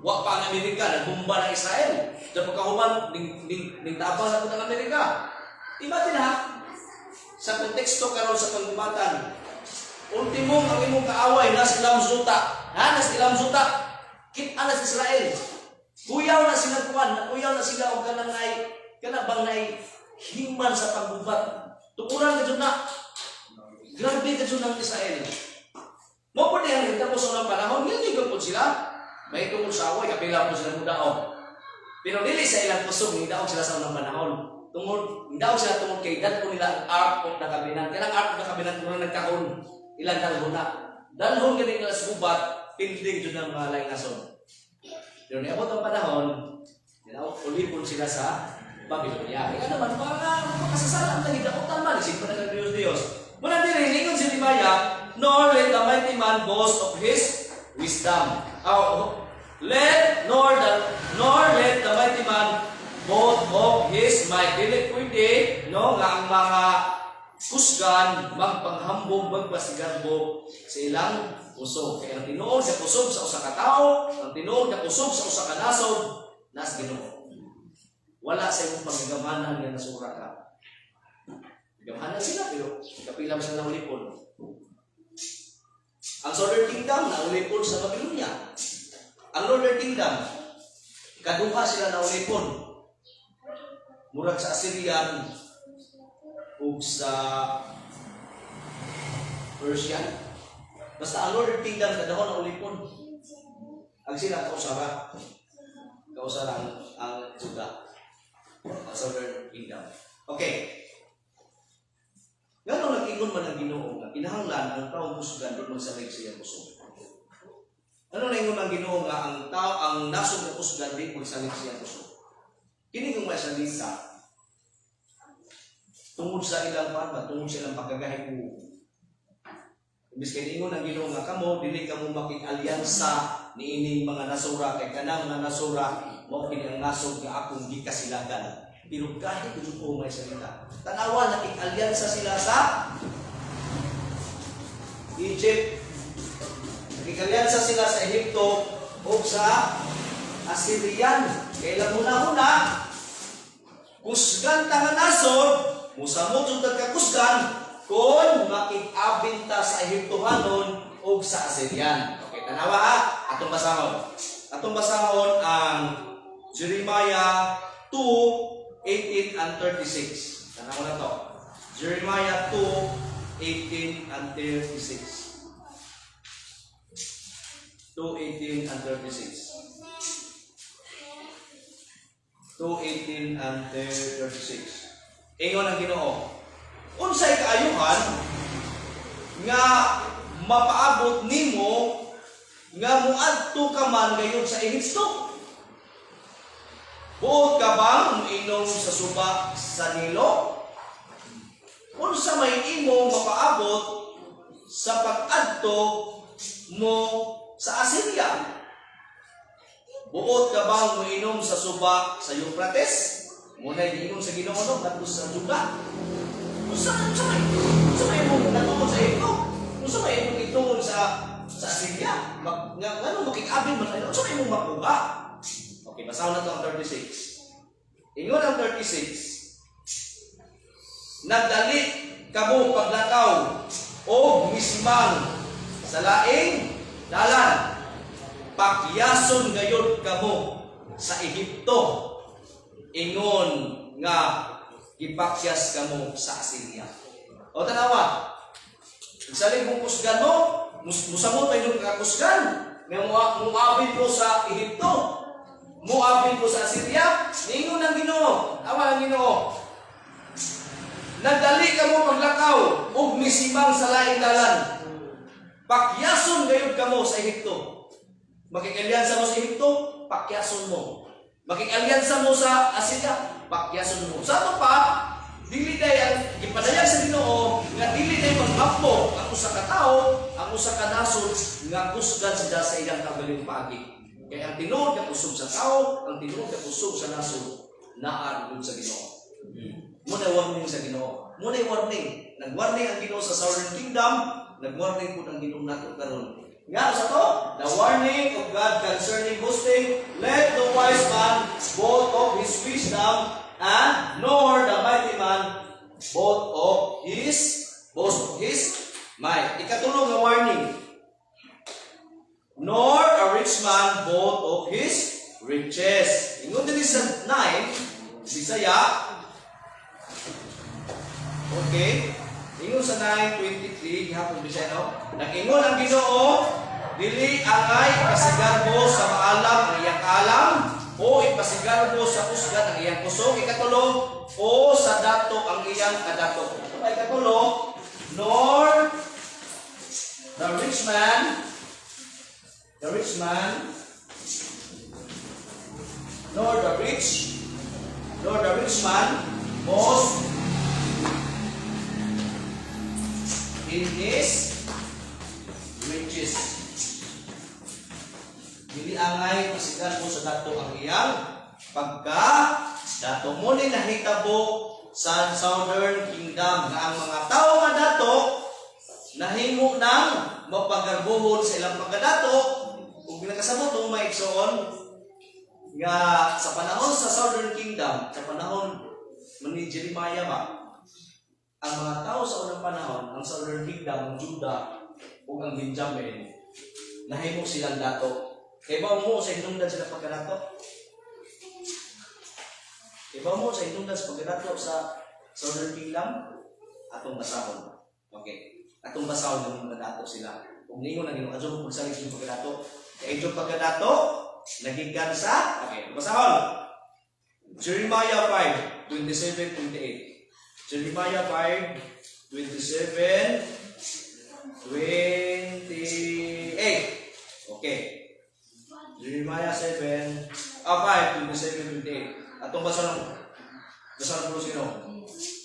Wa pa ang Amerika, nagbomba ng Israel. Diyan pagkahuman, ning tabang sa ng Amerika. Iba din ha? Sa konteksto karon sa panggubatan, ultimo ang imong kaaway nas ilang zuta. Nas ilang zuta. Kita na sa Israel. Kuyaw na sila kuyaw na sila og kanang bang nay himan sa paggubat. Tukuran kadto na. Grabe kadto ng Israel. Mo po diyan kita po sa panahon, hindi ko po sila. May tungkol sa away, kapila po sila mudaog. Pero dili sa ilang kusog, hindi daog sila sa unang panahon. Daw sila tungod kay dad po nila ang Ark of the Covenant. Kaya ang Ark of the Covenant po na nagkahon. Ilang dalhon na. Dalhon ka nila sa gubat, pindig dyan ang mga laing nason. Pero niabot ang panahon, ulipon sila sa Babylonia. Kaya naman, makasasala ang nagidautan man. Isip pa na ng Diyos. Muna din, hiningon si Jeremiah, nor let the mighty man boast of his wisdom. Nor let the mighty man both of his might. Dili pwede, no, nga ang mga kusgan, magpanghambog, magpasigarbo sa ilang kusog. Kaya ang tinuod na kusog sa usa ka tawo, ang tinuod na kusog sa usa ka nasod, nas Ginoo. Wala sa imong paggamhanan nga nasura ka. Gamhanan sila pero kapila man sila ulipon. Ang Southern Kingdom na ulipon sa Babylonia. Ang Northern Kingdom kaduha sila na ulipon. Murag sa Assyrian ug sa Persian. Basta ang Northern Kingdom kadahon na ulipon. Ang sila kausara ang Juda. Ang Southern Kingdom. Okay. Gano'n nag-ingon man ang Ginoo nga kinahanglan ang taong kusgan di magsalig sa iyang kusog. Ano na ingon ang Ginoo nga ang nasod nga kusgan di magsalig sa iyang kusog. Kini kung may salita tungod sa ilang pagba, tungod sa ilang pagkagahi mo. Ibig kay ingon ang Ginoo nga kamo dili kamo makig-alyansa niining mga nasura kay kanang mga nasura mao kini ang nasod nga akong gikasilagan. Pero kahit gusto ko may salita, tanawa nakig-alyansa sila sa Egypt. Nakig-alyansa sila sa Ehipto o sa Assyrian. Kailan muna-una, kusgan ta nga nasod, musamot yung tagkakusgan, kung makig-abinta sa Ehiptohanon o sa Assyrian. Okay, tanawa ha? Atong basahon ang Jeremiah 2:18 and 36. Tanawa na to. Jeremiah 2:18 and 36. 2:18 and 36. 2:18 and 36. Ingon ang Ginoo, unsay kaayuhan nga mapaabot nimo nga muadto ka man gayon sa Ehipto? Buot ka bang muinom sa suba sa Nilo? Unsa may imo mapaabot sa pag-adto mo sa Assyria? Buot ka bang muinom sa suba sa Euphrates? Muna'y giingon sa Ginoo no, ngadto sa Juda. Unsa may imo natungod sa ito? Unsa may imo itungod sa Assyria? Ngano makikabin man kayo? Unsa may imo makuha? Okay, basahan na ito ang 36. Ingon ang 36. Nagdali kamo paglakaw o mismang sa laing dalan. Pakyason gayon kamo sa Ehipto. Ingon nga gipakyas kamo sa Assyria. O tanawa, isalig mong kusgan mo, musamot ay nung kakusgan, nga muabin ko sa Ehipto. Muabin ko sa Assyria, ningon ang Ginoo, awa ang Ginoo. Nagdali ka mo maglakaw, ug misimang sa laing dalan. Pakyason gayud kamo sa Ehipto. Makikaalyansa mo sa Ehipto, pakyason mo. Makikaalyansa mo sa Assyria, pakyason mo. Sa ato pa, dili day ang gipadayag sa Ginoo nga dili day maghampo ang usa ka tawo, ang usa ka nasod nga kusgan sila sa ilang kagaling pagi. Kaya ang tinuod na kusog sa tao, ang tinuod na kusog sa nasod, naarod sa Ginoo. Muna warning sa Ginoo. Muna warning. Nag-warning ang Ginoo sa Southern Kingdom, nag-warning po ang Ginoo nato karon. Nga sa to, the warning of God concerning boasting, let the wise man boast of his wisdom, and nor the mighty man boast of his might. Ikatulong nga warning. Nor a rich man boast of his riches. Ingon din sa 9, Bisaya. Okay. Ingon sa 9:23, gihapon Bisaya no. Nag-ingon ang Ginoo, dili angay ipasigarbo sa maalam ang iyang alam, o ipasigarbo sa kusgan ang iyang kusog. Ikatulong, o sa dato ang iyang kadato. Ikatulong, nor the rich man, nor the rich man boast in his riches. Dili angay pasigan mo sa dato ang iyang pagka dato mo ni nahitabo sa Southern Kingdom nga ang mga tao nga dato nahimo nang mapagarbuhon sa ilang pagkadato ug ginakasabot ang maigsoon nga sa panahon sa Southern Kingdom, sa panahon ni Jeremiah ba, ang mga tao sa unang panahon, ang Southern Kingdom, ang Judah ug ang Benjamin, nahimo silang dato. Kaya ba mo sa hinungdan sila pagkadato? Kaya ba mo sa hinungdan sa pagkadato sa Southern Kingdom? Atong basahon. Okay. Atong basahon yung pagkadato sila. Kung ningon na ginoo adyo kung salig yung pagkadato, kaya yung pagkadato nagikan sa okay, basahon. Jeremiah 5:27-28. Jeremiah 5:27-28. Okay. Jeremiah 5:27-28. Atong basahon po sino?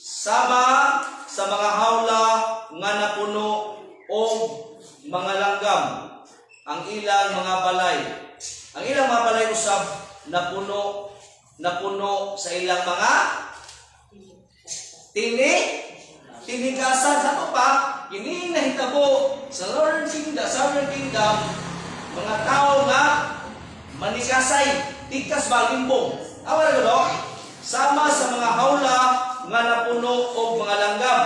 Sama sa mga hawla nga napuno o mga langgam ang ilang mga balay. Ang ilang mga balay usab napuno sa ilang mga tinigasan sa pa kini nahitabo sa Southern Kingdom mga tao nga manigasay tikas balimbong. Awala ko sama sa mga hawla nga napuno og mga langgam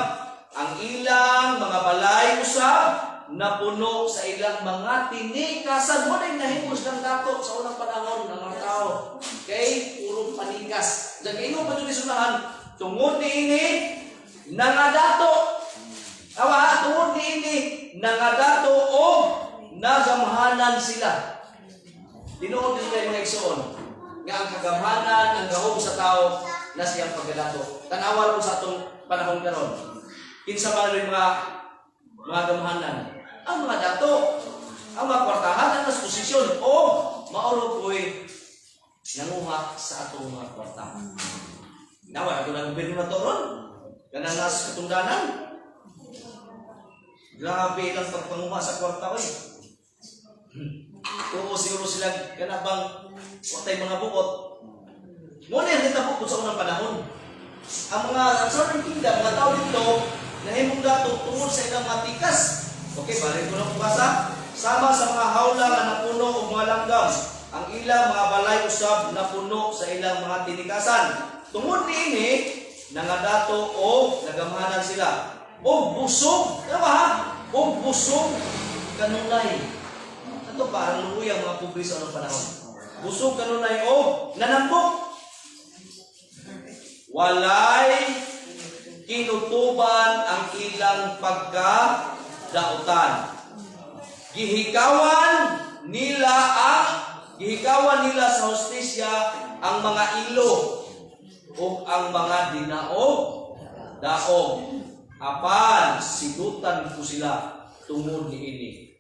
ang ilang mga balay usab napuno sa ilang mga tinikasan. Mo na nahimos ng dato sa unang panahon ng mga tao kay puro panikas. Dagino pa dito sunahan tungod niini nangadato. Awa tungod niini nangadato o nagamhanan sila. Tinuod din kay mga igsoon nga ang kagamhanan ang gahom sa tao na siyang pagkadato. Tanawa ko sa atong panahon karon. Kinsa ba rin mga gamhanan? Ang mga dato, ang mga kwartahan, ang mas posisyon, o mauro ko'y nanguha sa atong mga kwartahan. Nawa, ito lang gobyerno na to ron. Ganang nas katungdanan. Grabe lang pagpanguha sa kwarta ko eh. Oo, siguro sila kanabang watay mga bukot. Muna yung natabukot sa unang panahon. Ang Southern Kingdom, mga tao dito, nahimong dato tungkol sa ilang matikas. Okay, balik ko na basa. Sama sa mga hawla nga napuno o mga langgam, ang ilang mga balay usab napuno sa ilang mga tinikasan. Tungod niini, nangadato o nagamhanan sila. O busog, diba ha? O busog kanunay. Ito parang luya ang mga pubri sa unang panahon. Busog kanunay o nanambok. Walay kinutuban ang ilang pagkadautan. Gihikawan nila sa hostisya ang mga ilo o ang mga daog. Apan sidutan ko sila tungod niini.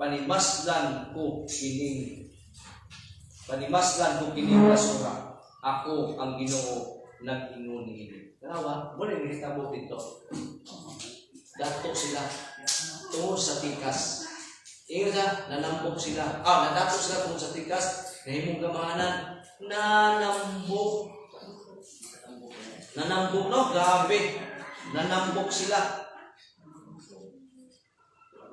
Panimaslan ko kining basura. Ako ang Ginoo nag-ingon niini. Tanawa, mo rin hitabo dito. Dato sila tungod sa tikas. Ingon sa nanambok sila. Nadato sila tungod sa tikas. Nahimong gamahanan. Nanambok, no? Grabe. Nanambok sila.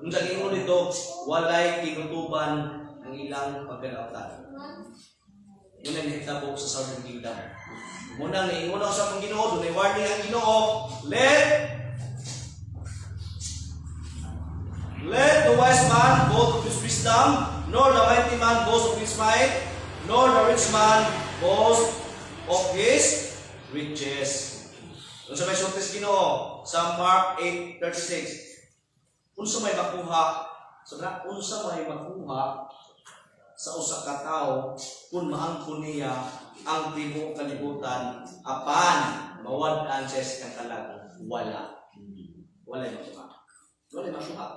Kung sa ingon nito, walay kinutuban ang ilang pagkadautan. Muna nahitabo sa Southern Kingdom. Muna niingon ako sa akong Ginoo, doon ay warning ang Ginoo. Let the wise man boast of his wisdom, nor the mighty man boast of his might, nor the rich man boast of his riches. Doon sa may sultis Ginoo, sa Mark 8:36. Unsa may makuha sa usa ka tawo kung maangkon niya ang tibuok kalibutan apan mawad-an siya sa kalag wala makuha.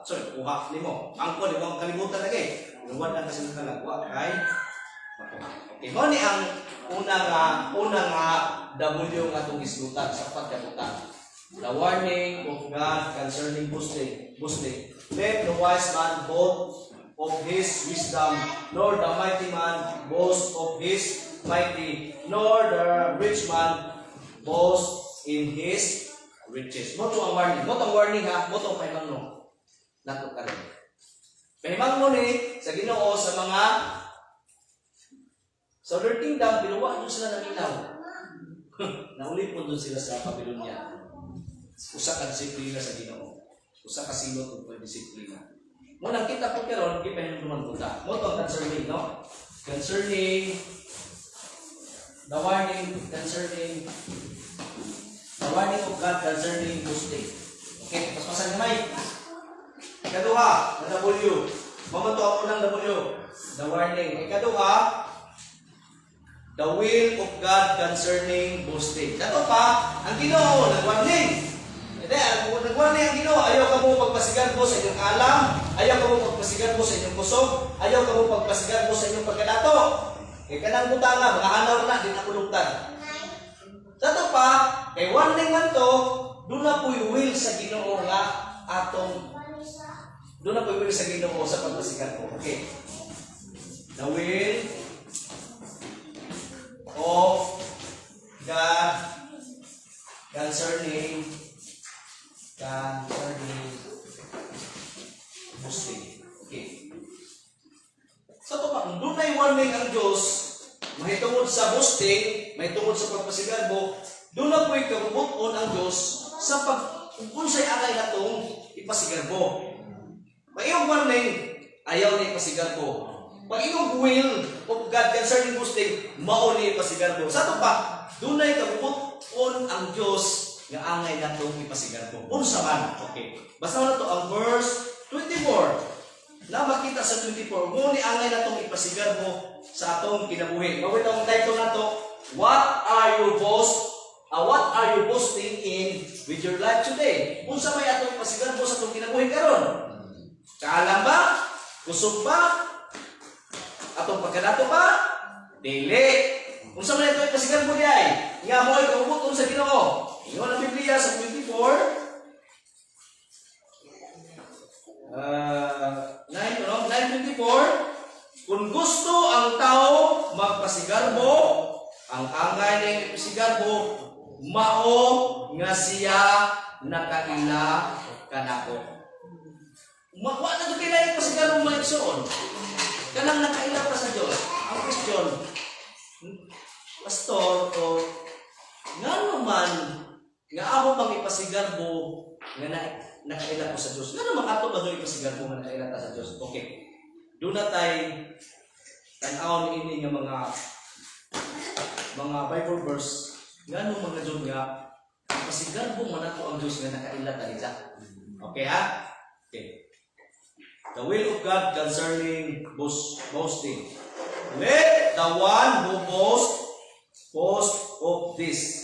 Sorry, kuha nimo. Angkon nimo ang kalibutan lagi. Mawad-an kasi sa kalag wa kay makuha. Okay, mo ni ang una nga W nga itong islutan sa pagkabutan. The warning of God concerning boasting. Let the wise man boast of his wisdom, nor the mighty man boast of his mighty, nor the rich man boast in his riches. Mo to ang warning. Mo to ang warning ha. Mo to ang pahimangno. Nato ka rin. Pahimangno ni sa Ginoo sa mga Southern Kingdom, binuwa doon sila ng ilaw. Nauli po doon sila sa Babylonia. Usa ka disiplina sa Ginoo. Usa ka silot ug disiplina. Mo nang kita po karon gipahin naman punta. Mo to concerning, no? Concerning the warning of God concerning boasting. Okay, paspasan gamay. Ikaduha, na W. Mamanto ako ng W. The warning. Ikaduha, the will of God concerning boasting. Dato pa, ang Ginoo nag-warning. Nag-warning ang Ginoo, ayaw ka mo pagpasigarbo sa inyong alam, ayaw ka mo pagpasigarbo sa inyong kusog, ayaw ka mo pagpasigarbo sa inyong pagkadato. Kanang butanga, mga hanaw na, din ako lugtad. Dato pa, kay warning man to, doon na po'y will sa Ginoo nga atong, doon na po'y will sa Ginoo sa pagpasigarbo. Okay. The will of God concerning boasting. Okay. Sa to pa, doon na warning ang Diyos, may tungod sa boasting, may tungod sa pagpasigarbo, doon na po'y kabubuton ang Diyos sa kung sa'y alay na itong ipasigarbo. Pag iyong warning, ayaw na ipasigarbo. Pag iyong will of God concerning boasting, mao ni ipasigarbo. Sa to pa, doon na kabubuton ang Diyos nga angay na itong ipasigarbo. Unsa man. Okay. Basta na to ang verse 24. Na makita sa 24, muni angay na itong ipasigarbo sa atong kinabuhi. Mawit ang title na to, what are you boasting in with your life today? Unsa may atong ipasigarbo sa atong kinabuhi karon? Kaalam ba? Kusog ba? Atong pagkadato ba? Dili. Unsa may atong ipasigarbo diay? Nga mo ay kabubuton sa Ginoo. Ingon ang Biblia sa 24. 9:24, kung gusto ang tao magpasigarbo, ang angay ng ipasigarbo, mao nga siya nakaila kanako. Wa na to kailangan ipasigarbo mo igsoon. Kanang nakaila pa sa Dios. Ang question, pastor, o ngano man nga ako pang ipasigarbo nga nakaila ko sa Diyos. Nga naman ato ba doon ipasigarbo nga nakaila ta sa Diyos? Okay. Doon na tayo tan-aw ini nga mga Bible verse nga nung mga Diyos nga ipasigarbo man ato ang Diyos nga nakaila ta nila. Okay ha? Okay. The will of God concerning boasting. Let the one who boast of this,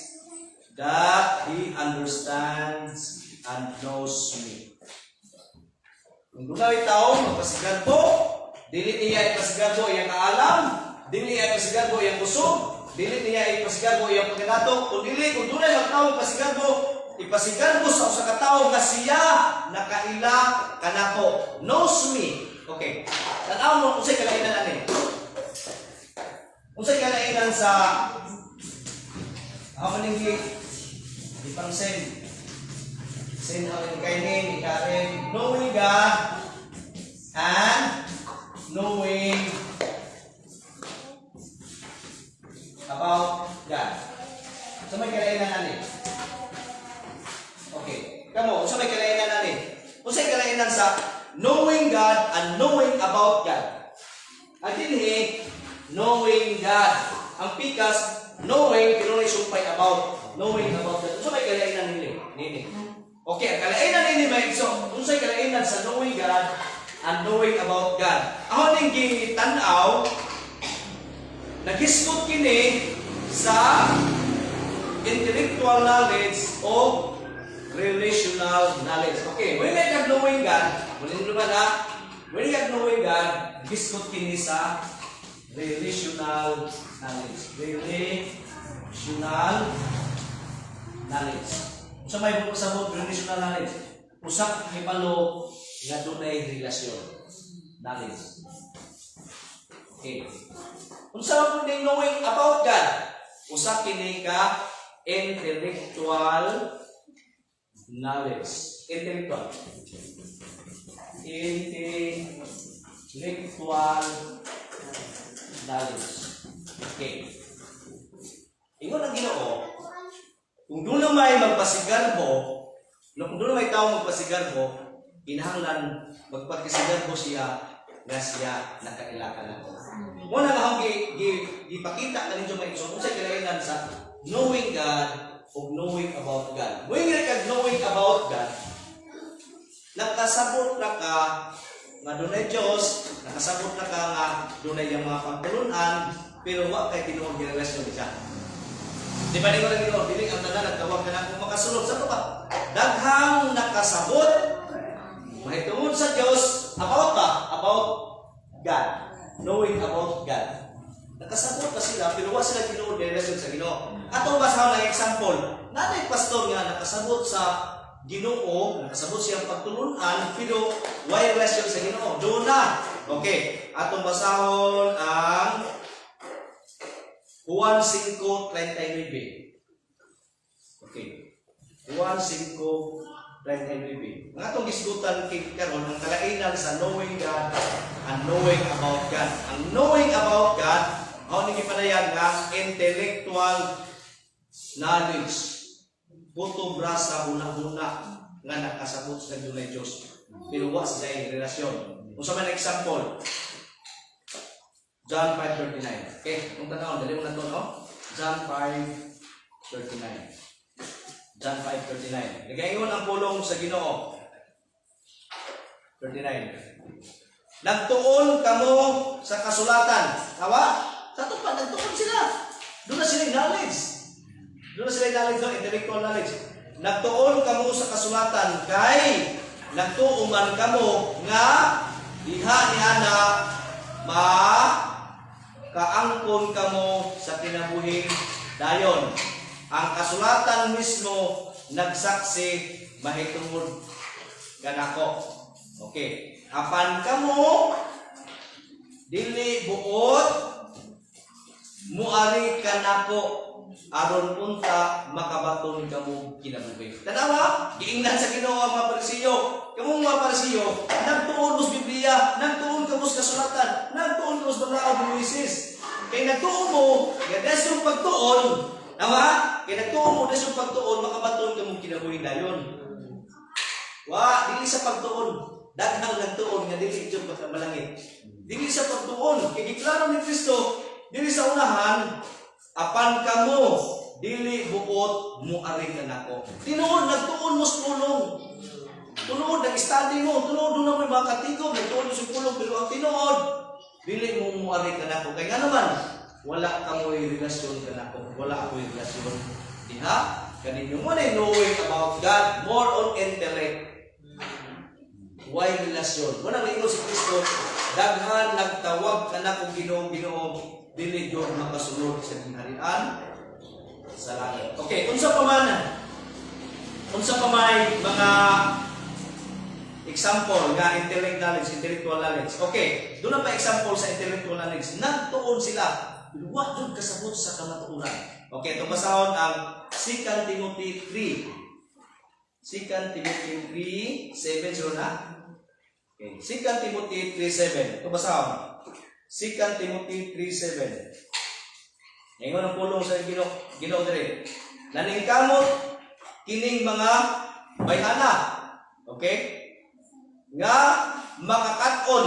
that he understands and knows me. Kung dunay tao magpasigarbo, dili niya ipasigarbo iyang kaalam, dili niya ipasigarbo iyang kusog, dili niya ipasigarbo iyang pagkadato, kung dunay magtao ipasigarbo sa usa ka tawo nga siya nakaila kanako, knows me. Okay. Tan-aw mo unsay kalainan ani? Unsay kalainan sa amaning di pang send how in kainin, ikarin, knowing God and knowing about God. So may kalainan ani. Okay. Kamo, so may kalainan ani. Unsay kalainan sa knowing God and knowing about God? Ang dinhi knowing God. Ang pikas knowing kinunay sumpay about. Knowing about God. So may kalainan nini. Okay, ang kalainan nini may so unsay kalainan sa knowing God and knowing about God. Ako ning gitanaw nagisgot kini sa intellectual knowledge o relational knowledge. Okay, when I got knowing God, when I got knowing God, gisgot kini sa relational knowledge. Relational knowledge. Sa may bukasabot, relational knowledge. Usak hipalo nga dunay relasyon. Knowledge. Okay. Unsa man pud knowing about God? Usak kini ka intellectual knowledge. Intellectual knowledge. Okay. Ingon ang Ginoo, kung doon na may magpasigarbo, kung doon na may tao magpasigarbo, kinahanglan magpasigarbo siya nga siya nakailaka na ko. Muna nga akong gipakita ka ninyo may iso, kung sa kinahanglan sa knowing God o knowing about God. When you're knowing about God, nakasabot na ka nga dunay Diyos, nakasabot na ka nga dunay yung mga pagtulunan, pero wag kay tinuod yung relasyon siya. Di ba ni ko lang ito, biling ang tanan, nagtawag ka na kung makasunod. Sa ba? Daghang nakasabot, mahitungod sa Diyos, about ba? About God. Knowing about God. Nakasabot na sila, pero wag sila tinuod yung relasyon sa Ginoo. Atong basahon ng example, nanay pastor nga nakasabot sa Ginoo, nakasabot siyang pagtulunan, pero why relasyon sa Ginoo? Doon na. Okay, atong basahon ang Juan 5:39. Okay. Juan 5:39. Ang atong gisgutan karon ang kalainan sa knowing God and knowing about God. Ang knowing about God, mao ni gipanayag nga intellectual knowledge. Buto brasa huna-huna nga nakasabot sa dunay Dios. Pero wa sa relasyon. Unsa man example? John 5:39. Okay, kung tanaw, dali mo na ito, no? John 5:39. John 5:39. Nagaingon ang pulong sa Ginoo. 39. Nagtuon kamo sa kasulatan. Tawa? Sa tupad, nagtuon sila. Doon na sila knowledge. Doon na sila knowledge, no? Intellectual knowledge. Nagtuon kamo sa kasulatan kay nagtuuman kamo nga diha ni ana kaangkon kamo sa kinabuhing dayon. Ang kasulatan mismo nagsaksi mahitungod kanako. Okay. Apan kamo dili buot muari kanako aron unta makabaton kamo kinabuhi. Tanawa, giingnan sa Ginoo ang mga Parisiyo. Kamong mga Parisiyo, nagtuon mo sa Biblia, nagtuon kamo sa kasulatan, nagtuon kamo sa Balaod ni Moises. Kay nagtuon mo, gadas yung pagtuon, tama? Kay nagtuon mo, gadas yung pagtuon, makabaton kamo kinabuhi dayon. Wa, dili sa pagtuon. Daghang nagtuon nga dili jud malangit. Dili sa pagtuon, kay giklaro ni Kristo, dili sa unahan, apan kamo dili buot muari kanako. Tinuod nagtuon mo sa pulong. Tunood nag-study mo, tunood na mo mga katigom, nagtuon mo sa pulong, pero ang tinuod dili mo muari kanako. Kay nga naman wala kamoy relasyon kanako. Wala ako'y relasyon. Diha? Kaninyo mo na knowing about God, more on intellect. Why relasyon? Muna may si Kristo, daghan nagtawag kanako Ginoo, dili jud makasunod sa ginharian sa langit. Okay, unsa pa man? Unsa pa may mga example nga intellectual knowledge. Okay, doon na pa example sa intellectual knowledge. Nagtuon sila, wa jud kasabot sa kamatuoran. Okay, ito basahon ang 2 Timothy 3. 2 Timothy 3:7 sila na. Okay, 2 Timothy 3:7. Ito basahon. 2 Timothy 3:7. Ngayon ang pulong sa Ginoo dire. Naningkamot kining mga bayhana. Okay? Nga makakat-on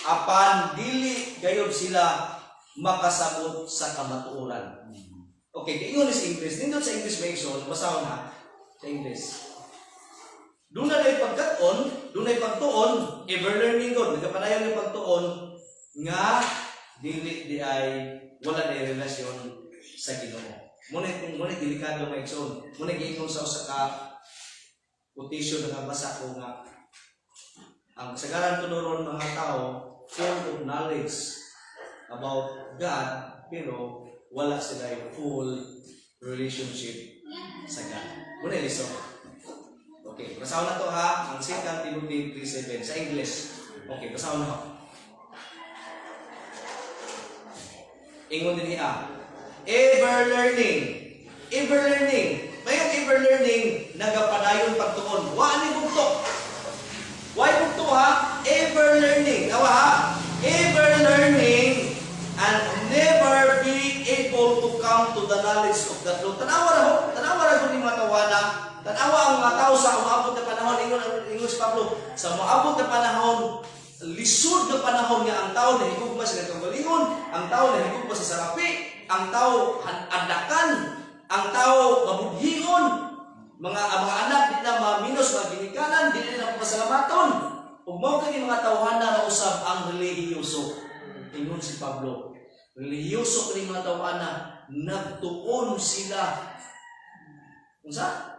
apan dili gayud sila makasabot sa kamatuoran. Okay, ingon sa English. Nindot sa English may iso, basahon ha sa English. Doon na pagkat-on, doon na pagtuon, ever learning God, nagkapanayon ng pagtuon nga dili di ay wala na relasyon sa Ginoo. Muna delikado may igsoon. Muna giingon sa usa ka quotation nga basa ko nga ang sagaran tunuron mga tao full of knowledge about God pero wala sila full relationship sa God. Muna liso. Okay, basaw na to ha ang 2 Timothy 3:7 sa English. Okay, basaw na ho. Ingon din ever learning, ever learning. Mayong ever learning, nagapadayon pagtuon. Wa ni bugtok. Why bugto ha? Ever learning. Nawa ha? Ever learning and never be able to come to the knowledge of the truth. Tanawa na ho. Tanawa na ho ni mga tawana. Tanawa ang mga tao sa umaabot na panahon. Ingon si Pablo. Sa umaabot na panahon, lisod na panahon nga ang tao na higugma sa nagkagalingon, ang tao na higugma sa sarapi, ang tao adakan, ang tao mabudhion, mga anak di na maminos, mga ginikanan, di na pasalamaton. Ug mao kini mga tawhana na usab ang relihiyoso. Ingon si Pablo, relihiyoso kini mga tawhana, nagtuon sila. Unsa?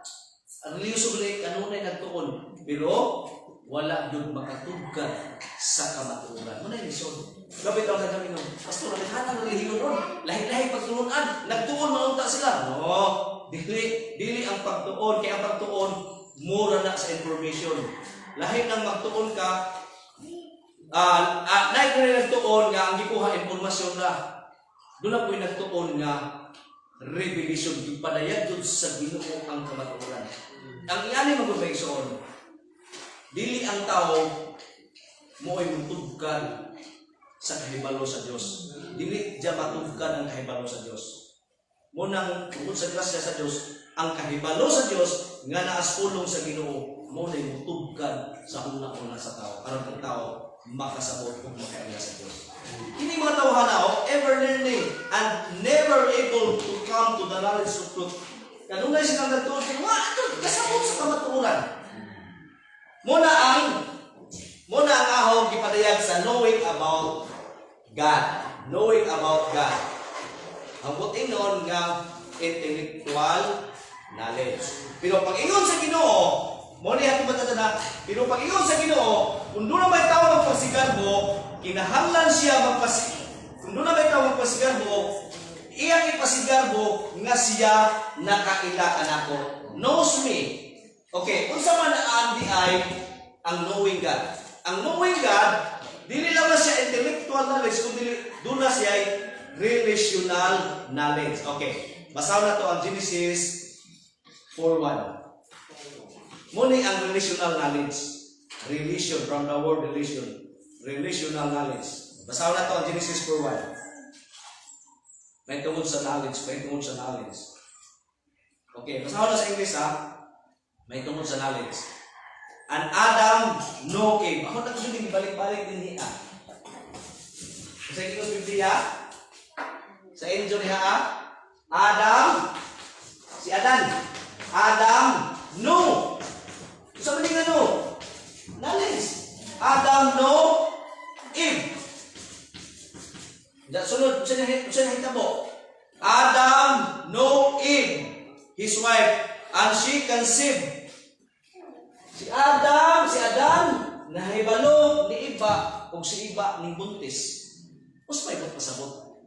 Ang relihiyoso kini kanunay nagtuon, pero wala yun makatugkad sa kamatuoran. Muna yung lisod. Gabit ang kami nun. Pastor, naghanang relihiyon nun. Lahi-lahi pagtuunan. Nagtuon, manunta sila. No. Dili ang pagtuon. Kaya ang pagtuon, mura na sa information. Lahi nang magtuon ka, lahi ko na nagtuon nga ang gikuha informasyon na. Doon na po yung nagtuon nga revelation. Ipadayag doon sa Ginoo ang kamatuoran. Ang iani mag-revelation, dili ang tao mo ay matugkan sa kahibalo sa Dios. Dili diya matugkan ang kahibalo sa Dios. Munang tungkol sa grasya sa Dios, ang kahibalo sa Dios nga naas pulong sa Ginoo mo na matugkan sa una-una sa tao. Aron ang tao makasabot ug makaila sa Dios. Kini mga tawhana ever learning and never able to come to the knowledge of truth. Kanunay silang nagtuon kay wa kasabot sa kamatuoran. Muna ang ahog gipadayag sa knowing about God. Knowing about God. Ang buting noon nga intellectual knowledge. Pero pag ingon sa Ginoo, mo ni ato matatanda, pero pag ingon sa Ginoo, kung doon na may tao magpasigarbo, kinahanglan siya kung doon na may tao magpasigarbo, iyang ipasigarbo nga siya nakaila kanako. Knows me. Okay, kung sa man ay ang knowing God. Ang knowing God, dili lang siya intellectual knowledge, kundi doon na siya ay relational knowledge. Okay, basaw na to ang Genesis 4:1. Muna ang relational knowledge. Relation, from the word relation. Relational knowledge. Basaw na to ang Genesis 4:1. May tungod sa knowledge, may tungod sa knowledge. Okay, basaw na sa English ha. May tungod sa knowledge. And Adam know Eve. Ako na gusto balik-balik din niya. Sa English Biblia, sa English niya, Adam, si Adan. Adam know. Gusto mo din ano? Knowledge. Adam know Eve. Sunod, siya nahitabo. Adam know Eve, his wife, and she conceived. Si Adan, nahibalo ni iba, o si iba ni buntis. Mas may pasabot.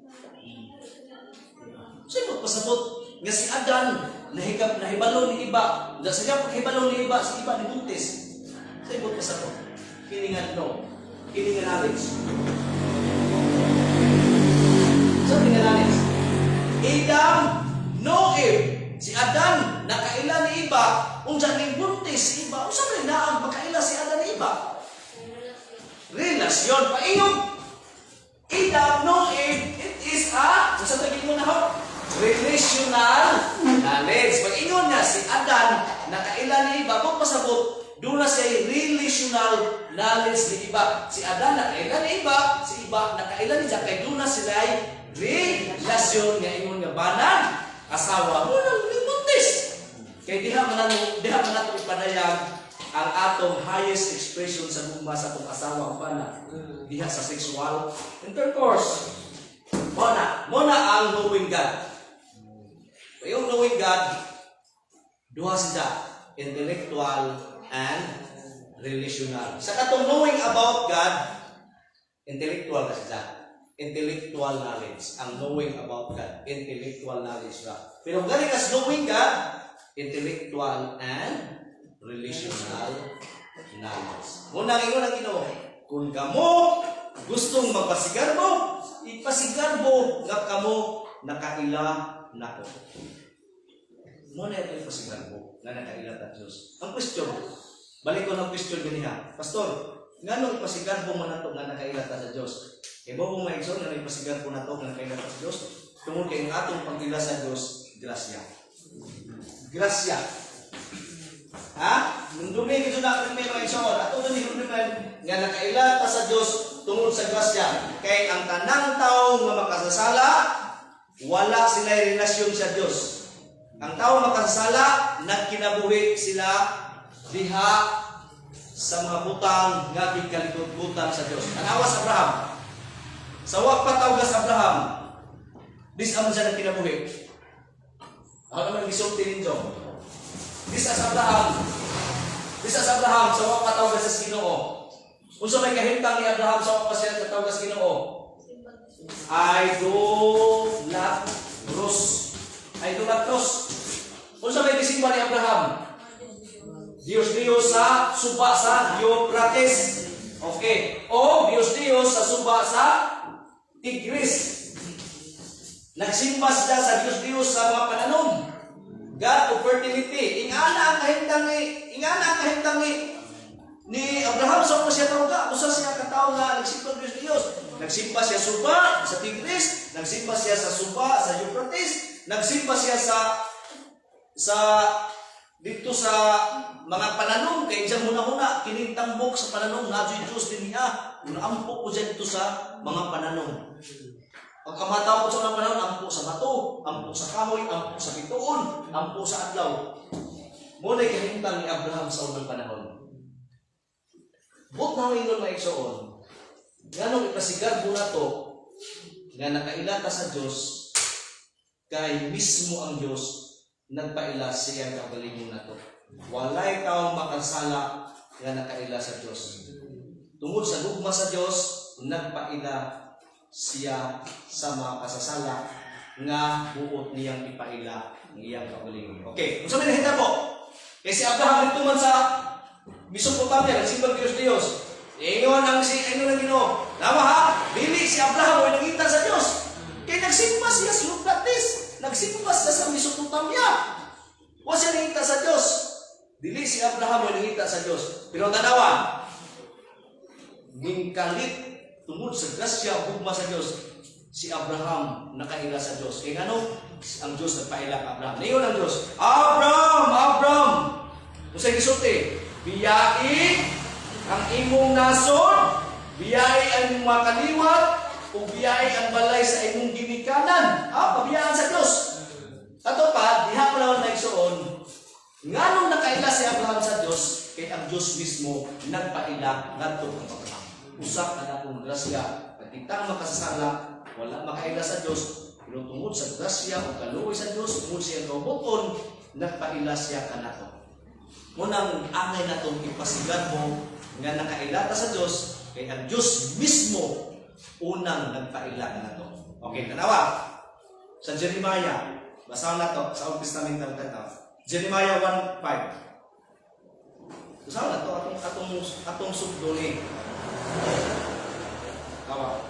Sa pasabot, nga si Adan, nahibalo ni iba. Sa siya paghibalo ni iba, si iba ni buntis. Sa pasabot. Kiningan no. Kiningan knowledge. Sa kiningan knowledge. Adam, no Eve. Si Adan, nakaila ni iba, unsa ning buntis si iba, unsa man na ang pagkaila si Adan ni iba? Relasyon paingog. Adam no Eve, it is unsa tawag mo na ho? Relational knowledge. Pag-ingon niya si Adan, nakaila ni iba, kung pasabot, doon na siya relational knowledge ni iba. Si Adan nakaila ni iba, si iba nakaila ni siya, kaya doon na sila relasyon nga ingon nga banan. Asawa mo nang buntis. Kaya diha man nato ipadayag ang atong highest expression sa gugma sa atong asawa o bana. Diha sa sexual intercourse. Muna ang knowing God. Yung knowing God, duha sila, intellectual and relational. Sa katong knowing about God, intellectual na sila. Intellectual knowledge. Ang knowing about God. Intellectual knowledge ra. Pero galing as knowing God, intellectual and relational knowledge. Muna ingon ang Ginoo, kung kamo gustong magpasigarbo, ipasigarbo nga kamo nakaila nako. Muna ito yung pasigan ko na nakailat at Diyos. Ang question, balik ko ng question ganiha. Pastor, nga nung ipasigan ko mo na ito nga nakailat sa Diyos? E mo mong maigsoon nga ipasigan ko na ito nga nakailat sa Diyos? Tungkol kay ang atong pagdila sa Diyos, grasya. Grasya. Ha? Nung dumi ito na ito may maigsoon. At ito ni nga nakailat sa Diyos tungkol sa grasya. Kay ang tanang tao nga makasasala, wala sila relasyon sa Diyos. Ang tao makasasala, nagkinabuhi sila diha sa mga butang nga gikalikod-butang sa Diyos. Tanawa sa Abraham. Sa wak patawag sa Abraham, dis amon siya nagkinabuhi. Ako naman gisulti ninyo. Dis sa Abraham. Dis sa Abraham, sa wak patawag sa Ginoo. Unsa may kahimtang ni Abraham sa wak pa siya patawag sa Ginoo? Idolatros. Idolatros. Unsa may gisimba ni Abraham? Dios sa suba sa Euphrates. Okay. O Dios sa suba sa Tigris. Nagsimba sila sa Dios sa mga pananom. God of fertility. Ingana ang kahimtang ni Abraham sa upo siya tawag. Usa siya katao nga nagsimba Dios. Nagsimba siya suba sa Tigris, nagsimba siya sa suba sa Euphrates, nagsimba siya dito sa mga pananom. Kaya dyan muna kining tambok sa pananom na Diyos din niya. Ampo ko dyan dito sa mga pananom. Pagkamataw ko sa mga pananom, ampo sa bato, ampo sa kahoy, ampo sa bituon, ampo sa adlaw. Muna'y kahintang ni Abraham sa unang panahon. Buk na ingon maigsoon, nga nung ipasigar mo na to, nga nakailata sa Diyos, kay mismo ang Diyos, nagpaila siya ang kagalingon na to. Walay taong makasala nga nakaila sa Diyos. Tungod sa gugma sa Diyos, nagpaila siya sa mga kasasala nga buot niyang ipaila ng iyang kagalingon. Okay, kung sabi na hinta po, kasi Abraham ito man sa Mesopotamia, nagsimbang Diyos. Ingon ang Ginoo. Nawa ha, dili si Abraham ay nangita sa Diyos. Kaya nagsimba siya sa Euphrates. Nagsimba siya sa Mesopotamia. Wa siya nangita sa Diyos. Dili si Abraham ay nangita sa Diyos. Pero tanawa, gingkalit tungod sa grasya ugma sa Diyos, si Abraham nakaila sa Diyos. Kaya ano? Ang Diyos nagpaila ka Abraham. Ngayon ang Diyos, Abraham! Kung sa'yo gisulti, biyai ang imong nasod, biyai ang mga kaliwat, o biyai ang balay sa imong ginikanan. Pabiyaan sa Diyos. Ato pa, diha ko naman naigsoon, nga nung nakaila si Abraham sa Diyos, kay ang Diyos mismo nagpaila ngadto kang Abraham. Usak na akong grasya, pagkitang makasasala, wala makaila sa Diyos, pero tungod sa grasya o kaluoy sa Diyos, tungod siya roboton, nagpaila siya kanato. Munang angay na itong ipasigan mo nga nakailata sa Diyos, kay ang Diyos mismo unang nagpaila na ito. Okay, tanawa. Sa Jeremiah, basahan na ito, sa Old Testament ng tanaw. Jeremiah 1:5. Basahan na ito, atong subdo ni. Tawa.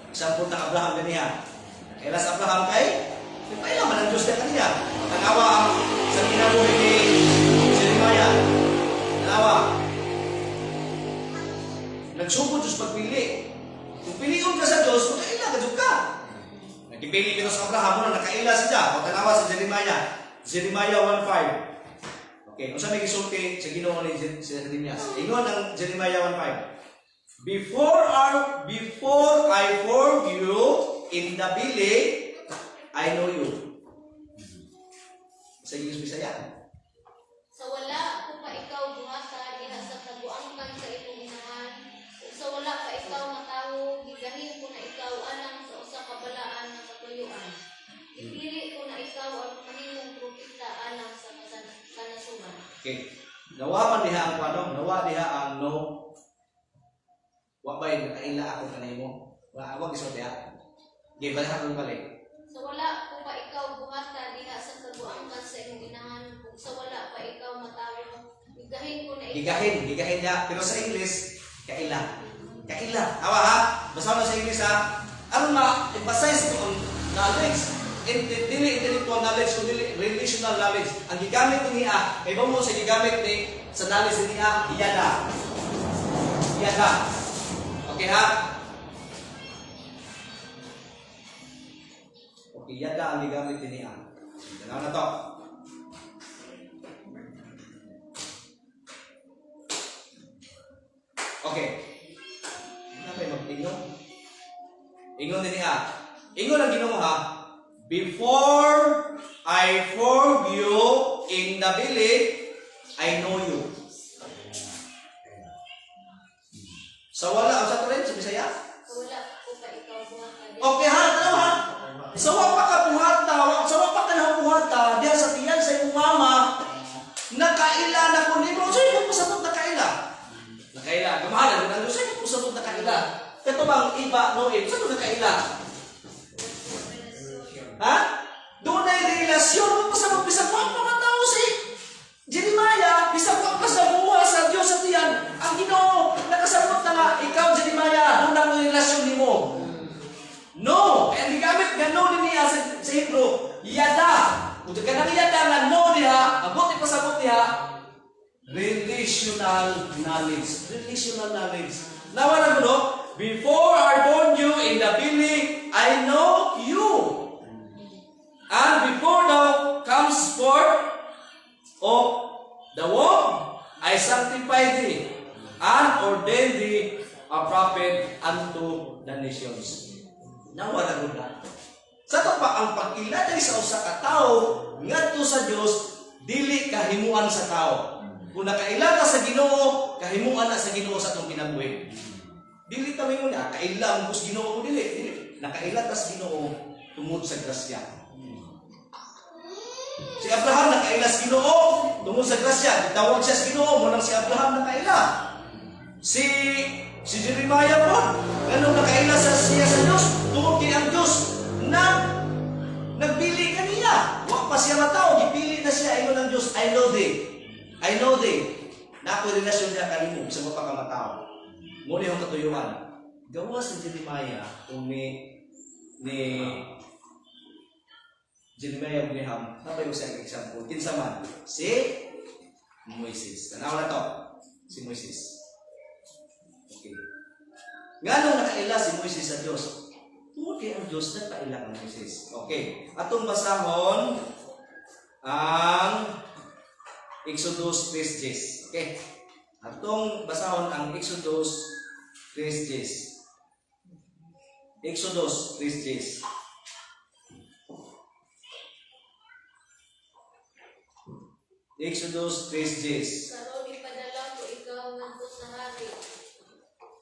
Example ng Abraham ganiya. Kaya sa Abraham kay, paila man ang Diyos na kaniya. Tanawa ang sa kinabuhi ni Jeremiah. Tanawa. Nagsugod Diyos pagpili. Kung piliyon ka sa Diyos, makaila ka Diyos ka. Nagpili ka sa Abraham mo na nakaila siya. O tanawa sa Jeremiah. Jeremiah 1:5. Okay, kung saan may gisulti sa Ginoo ni Jeremiah. Ingon ang Jeremiah 1:5. Before I formed you in the belly, I know you. Sa English Bisaya. Sa wala ko pa ikaw bumata diha sa taguangkan sa imong inahan. Sa wala pa ikaw matawo, gigahin ko na ikaw alang sa usa ka balaan nga katuyuan. Ipili ko na ikaw ang kanimong propeta alang sa kanasuman. Okay. Nawa man diha ang ano? Nawa diha ang no. Wa bay nakaila ako kanimo. Wag iso diha. Gi balik akong balik. Sa wala ko pa ikaw buhata diha sa taguangkan sa imong inahan. Kung sa wala pa ikaw matawo, gigahin ko na ikaw. Gigahin niya. Pero sa English, kaila. Kaila. Awa ha? Basa mo sa English ha? Aron ma-emphasize ko ang knowledge. dili intellectual knowledge, kundi relational knowledge. Ang gigamit niya, kay ba mo sa gigamit ni sa knowledge niya, iyada. Iyada. Okay ha? Okay, iyada ang gigamit niya. Tanaw na to. Okay. Ano ba mag-ingon? Ingon niya. Ingon ang Ginoo ha. Before I formed you in the belly, I know you. Sa wala, sa tuloy, sa Bisaya? Sa wala ko pa ikaw buhatan. Okay ha, tanaw ha. Sa wala pa ka buhata, sa wala pa ka na buhata, diya sa tiyan sa iyong mama, nakaila na ko nimo. So, ikaw po sa tut nakaila. Nakaila, gamahalan, nandun sa ikaw po sa tut nakaila. Ito bang iba, no, sa tut nakaila? Ha? Doon ay relasyon mo pa sa bisag mo mga tao si Jeremiah, bisag mo pa sa buhay sa Diyos sa tiyan. Ang Ginoo nakasabot na nga, ikaw Jeremiah, doon ang relasyon nimo. No, kaya gigamit gano'n niya sa Hebrew, yada. Kung ka nang yada nga no niya, abot ipasabot niya, relational knowledge. Relational knowledge. Nawalan mo no? Before I born you in the belly, I know you. And before thou comes forth of the womb, I sanctify thee, and ordain thee a prophet unto the nations. Nawala ko na. Sa ito pa, ang pag-ilagay sa usa ka tao, ngadto sa Dios dili kahimuan sa tao. Kung nakailaga sa Ginoo, kahimuan na sa Ginoo sa itong kinabuhi. Dili kami muna, kaila ang Diyos Ginoo ko dili. Nakailaga sa Ginoo, tungod sa grasya. Si Abraham nakaila sa Ginoo, tungod sa grasya. Tawag siya sa Ginoo, munang si Abraham nakaila. Si Jeremiah po, ganun nakaila siya sa Diyos, tungod kay ang Diyos na nagbili kaniya. Huwag pa siya matao, gipili na siya, ingon ng Diyos, I know thee. Na ako'y relasyon niya kanimo sa mga pagkamatao. Muna yung katuyuan. Gawa sa Jeremiah, kung ni Jeremiah Abraham, napay ko siya ang example. Kinsa man, si Moises. Tanaw na to, si Moises. Okay. Nga nung nakaila si Moises sa Diyos, tungkol kay ang Diyos nagpaila ang Moises. Okay. Atong basahon ang Exodus 3:10. Okay. Atong basahon ang Exodus 3:10. Exodus 3:10. Exodus 3:10. Karon ipadala ko ikaw ngadto sa hari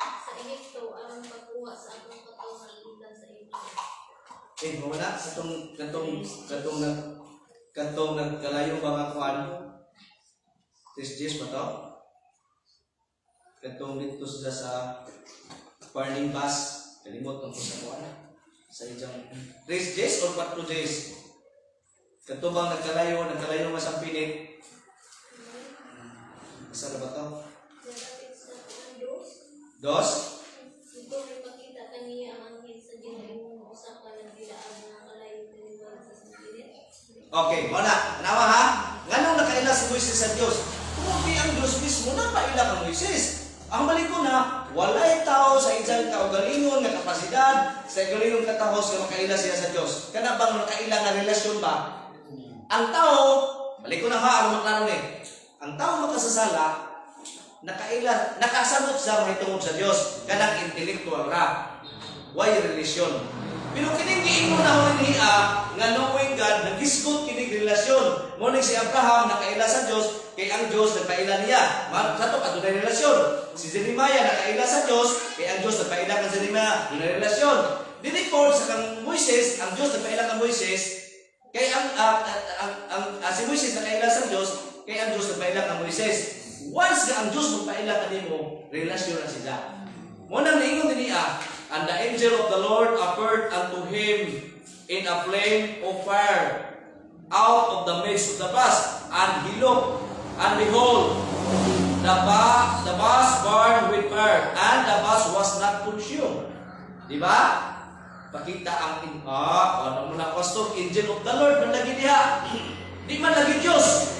sa Ehipto aron pagkuha sa akong katawhan sa Ehipto. Mawala sa katong nagkalayo mga kuan. 3:10 ba to? Katong dito sa farming bus, kalimot ng sa kuan. Sa ijang 3:10 or 4:10. Katong bang nagkalayo nga sa pinit. Isa ba ito? Dos? Ito may pakita kaniya ang angkin sa Ginoo usa ka ng bilaan na kalayo kaniya sa spirit. Okay, wala. Tanawa ha? Nganong nakaila si Moises sa Diyos? Kumuti ang Diyos mismo na paila kang Moises. Ang balik ko na, walay tao sa isang kaugalingon nga kapasidad, sa kaugalingon katahos nga makaila siya sa Diyos. Kana bang nakaila nga relasyon ba? Ang tao, balik ko na ha, ang maklaro ni. Ang tao makasasala, nakasamot sa mga tungod sa Diyos, kanang intellectual ra. Why relasyon? Pero kining giingon na ho niya nga knowing God, nag-isgot kining relasyon. Ngunit si Abraham nakaila sa Diyos, kay ang Diyos nagpaila niya. Sa to adunay relasyon. Si Jeremiah nakaila sa Diyos, kay ang Diyos nagpaila kang Jeremiah, adunay relasyon. Diniport sa kang Moises, ang Diyos nagpaila kang Moises, kay si Moises nakaila sa Diyos, kaya ang Diyos nagpaila kang Moises. Once nga ang Diyos nagpaila kanimo, relasyon na sila. Munang niingon din niya, and the angel of the Lord appeared unto him in a flame of fire out of the midst of the bust. And he looked, and behold, the bust burned with fire, and the bust was not consumed. Diba? Pakita ang ano mo na pastor, angel of the Lord man lagi diha. Di man lagi Dios.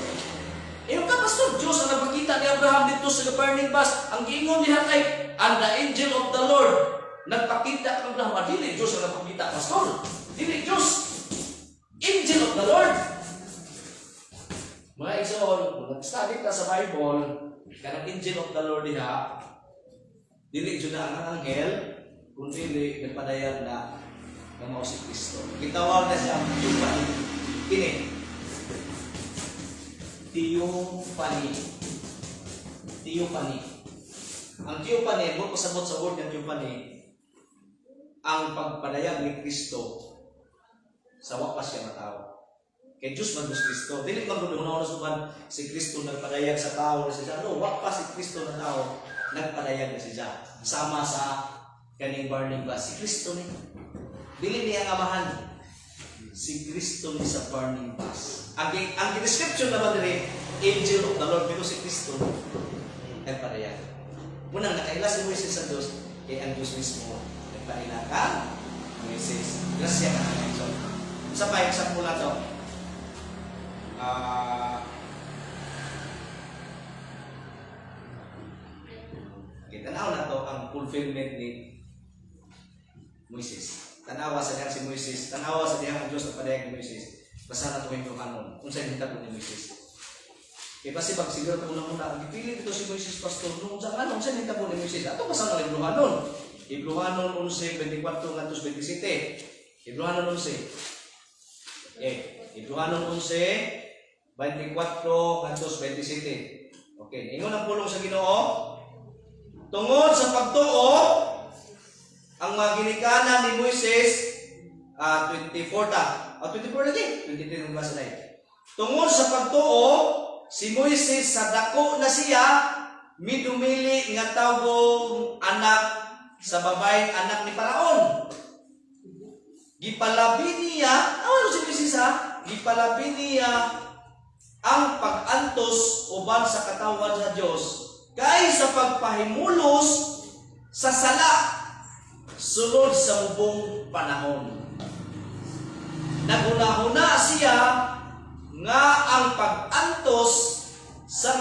Yung ka pastor, Dios ang nagpakita ni Abraham dito sa burning bush. Ang giingon diha kay and the angel of the Lord nagpakita kay Abraham. Dili Dios ang nagpakita pastor. Dili Dios. Angel of the Lord. Mga igsoon, kung nag-study ka sa Bible, kanang angel of the Lord diha, dili jud na ang anghel, kundi nagpadayag na mao si Kristo. Gitawag na siya Theophany. Kini. Theophany. Theophany. Ang Theophany, mo pasabot sa word ng Theophany, ang pagpadayag ni Kristo sa wakas siya matao. Kay Diyos man Diyos Kristo. Dili man kung una suban si Kristo nagpadayag sa tao na siya. No, wakas si Kristo na tao nagpadayag na siya. Sama sa kaning burning bush. Si Kristo ni. Dili niya ang amahan. Si Kristo ni sa burning bush. Ang description naman dili, angel of the Lord, pero si Kristo nagpadayag. Munang nakaila si Moises sa Diyos, kay ang Diyos mismo nagpadayag ka, Moises. Grasya ka na ito. Sa pa, example na ito. Okay, tanaw na to ang fulfillment ni Moises. Tanawa sa diyan si Moises, tanawa sa diyan ang Diyos na padayag ni Moises. Basa na to yung kanon. Unsa yung hitabo ni Moises? Kaya kasi pag siguro una-una, ang ipili dito si Moises pastor, nung sa kanon, unsa yung hitabo ni Moises? Ato basa na Ibruhanon. Ibruhanon 11:24 ngantos 27. Ibruhanon 11. Ibruhanon 11 24 hanggang 27. Okay, ingon ang pulong sa Ginoo. Tungod sa pagtuo, ang mga ginikanan ni Moises 24 ta. 24 lagi. 23 ang basa na. Tungod sa pagtuo, si Moises sa dako na siya midumili nga tawgong anak sa babaeng anak ni Paraon. Gipalabi niya, ano si Moises ha? Gipalabi niya ang pag-antos uban sa katawan sa Dios kay sa pagpahimulos sa sala sulod sa mubong panahon. Nagunahuna siya nga ang pag-antos sa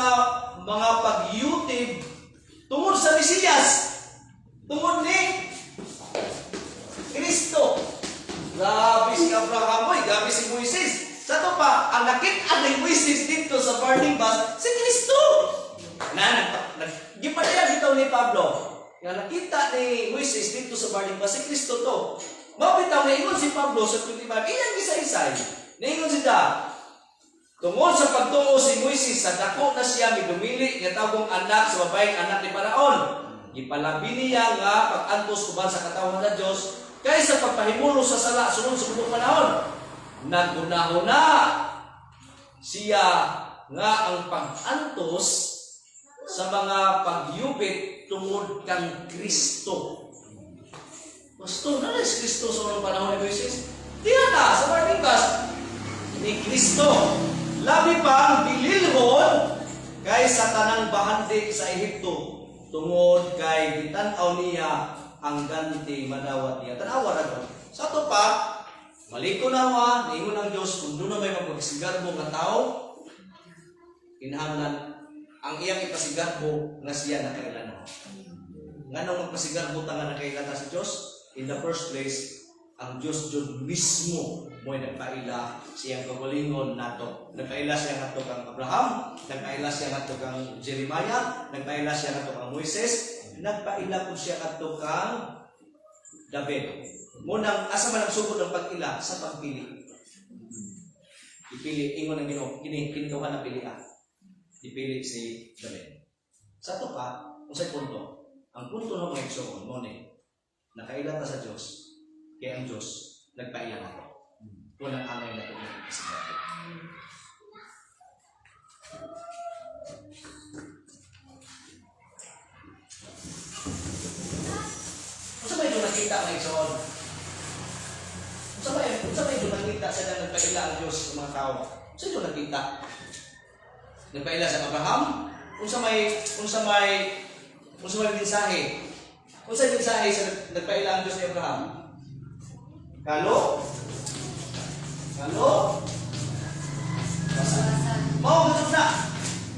mga pagyutib tungod sa Mesiyas, tungod ni Kristo. Grabe si Abraham, grabe si Moises. Sa ito pa, ang nakita ni Moises dito sa burning bush, si Kristo. Gipadaya dito ni Pablo. Nga nakita ni Moises dito sa burning bush, si Kristo to. Mabitaw na ingon si Pablo sa 25, ilang isa-isay. Naingon siya, tungod sa pagtuo si Moises, sa dako na siya midumili nga tawgong anak sa babaeng anak ni Paraon. Gipalabi niya nga pag-antos uban sa katawan ng Diyos, kaysa pagpahimulo sa sala sunod sa mubong panahon. Nagunahuna siya nga ang pag-antos sa mga pagyubit tungod kang Kristo. Pastor, na si Kristo sa mga panahon ni Moises? Diyan na, sa burning bush ni Kristo. Labi pa ang bililhon kay sa tanang bahandi sa Ehipto. Tungod kay gitanaw niya ang ganti madawat niya. Tanawa na doon. Sa ito pa, maliko nawa, niingon ng Diyos, kung doon na may magpagsigarbo nga tao, inahanglan, ang iyang ipasigarbo nga siya nakailan mo. Nga nang magpasigarbo ta nga nakailan sa Diyos, in the first place, ang Diyos Diyos mismo mo'y nagpaila siyang kagalingon nato. Nagpaila siya nato kang Abraham, nagpaila siya nato kang Jeremiah, nagpaila siya nato kang Moises, nagpaila po siya nato kang David. Munang asa man ang sugod ng pag-ila sa pagpili. Ipili, ingon ang Ginoo, kini ka na pilian. Ipili si David. Sa ito pa, kung sa punto, ang punto ng mga igsoon mo ni, nakaila ta sa Diyos, kaya ang Diyos, nagpaila na ito. Walang amay na ito ng kasigati. Kung sa ba ito nakita mga igsoon? Kung sa ba ito nakita sila nagpaila ang Diyos sa mga tao? Kung sa ito nakita? Nagpaila sa Abraham? Kung sa may mensahe? Kung sa mensahe sa nagpaila ang Diyos ni Abraham? Kalo? Kalo? Wasan. Mao gud na.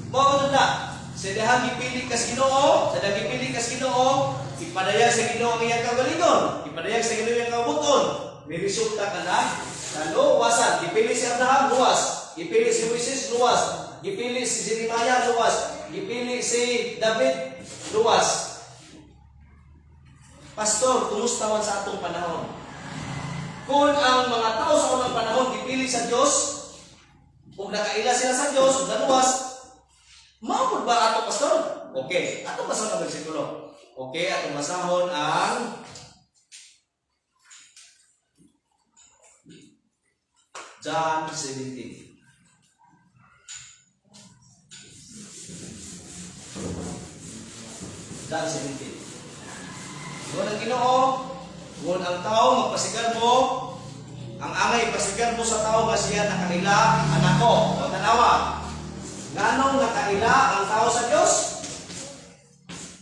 Mao gud na. Sa dahang gipili kas Ginoo, sa dahang gipili kas Ginoo, ipadayag sa Ginoo ang iyang kagalingon, ipadayag sa Ginoo ang iyang kabuton. May resulta ka na. Kalo? Wasan. Gipili si Abraham, luwas. Gipili si Moises, luwas. Gipili si Jeremiah, luwas. Gipili si David, luwas. Pastor, kumusta man sa atong panahon? Kung ang mga tao sa unang panahon gipili sa Dios, kung nakaila sila sa Dios, ug naluwas, mao ba ato pastor? Okay, atong basahon ang bersikulo. Okay, atong basahon ang John 17. John 17. Ngon ang Ginoo, ngon ang tao magpasigar mo, ang angay pasigar mo sa tao nga siya nakaila, anak ko. O tanawa, nganong nakaila ang tao sa Dios?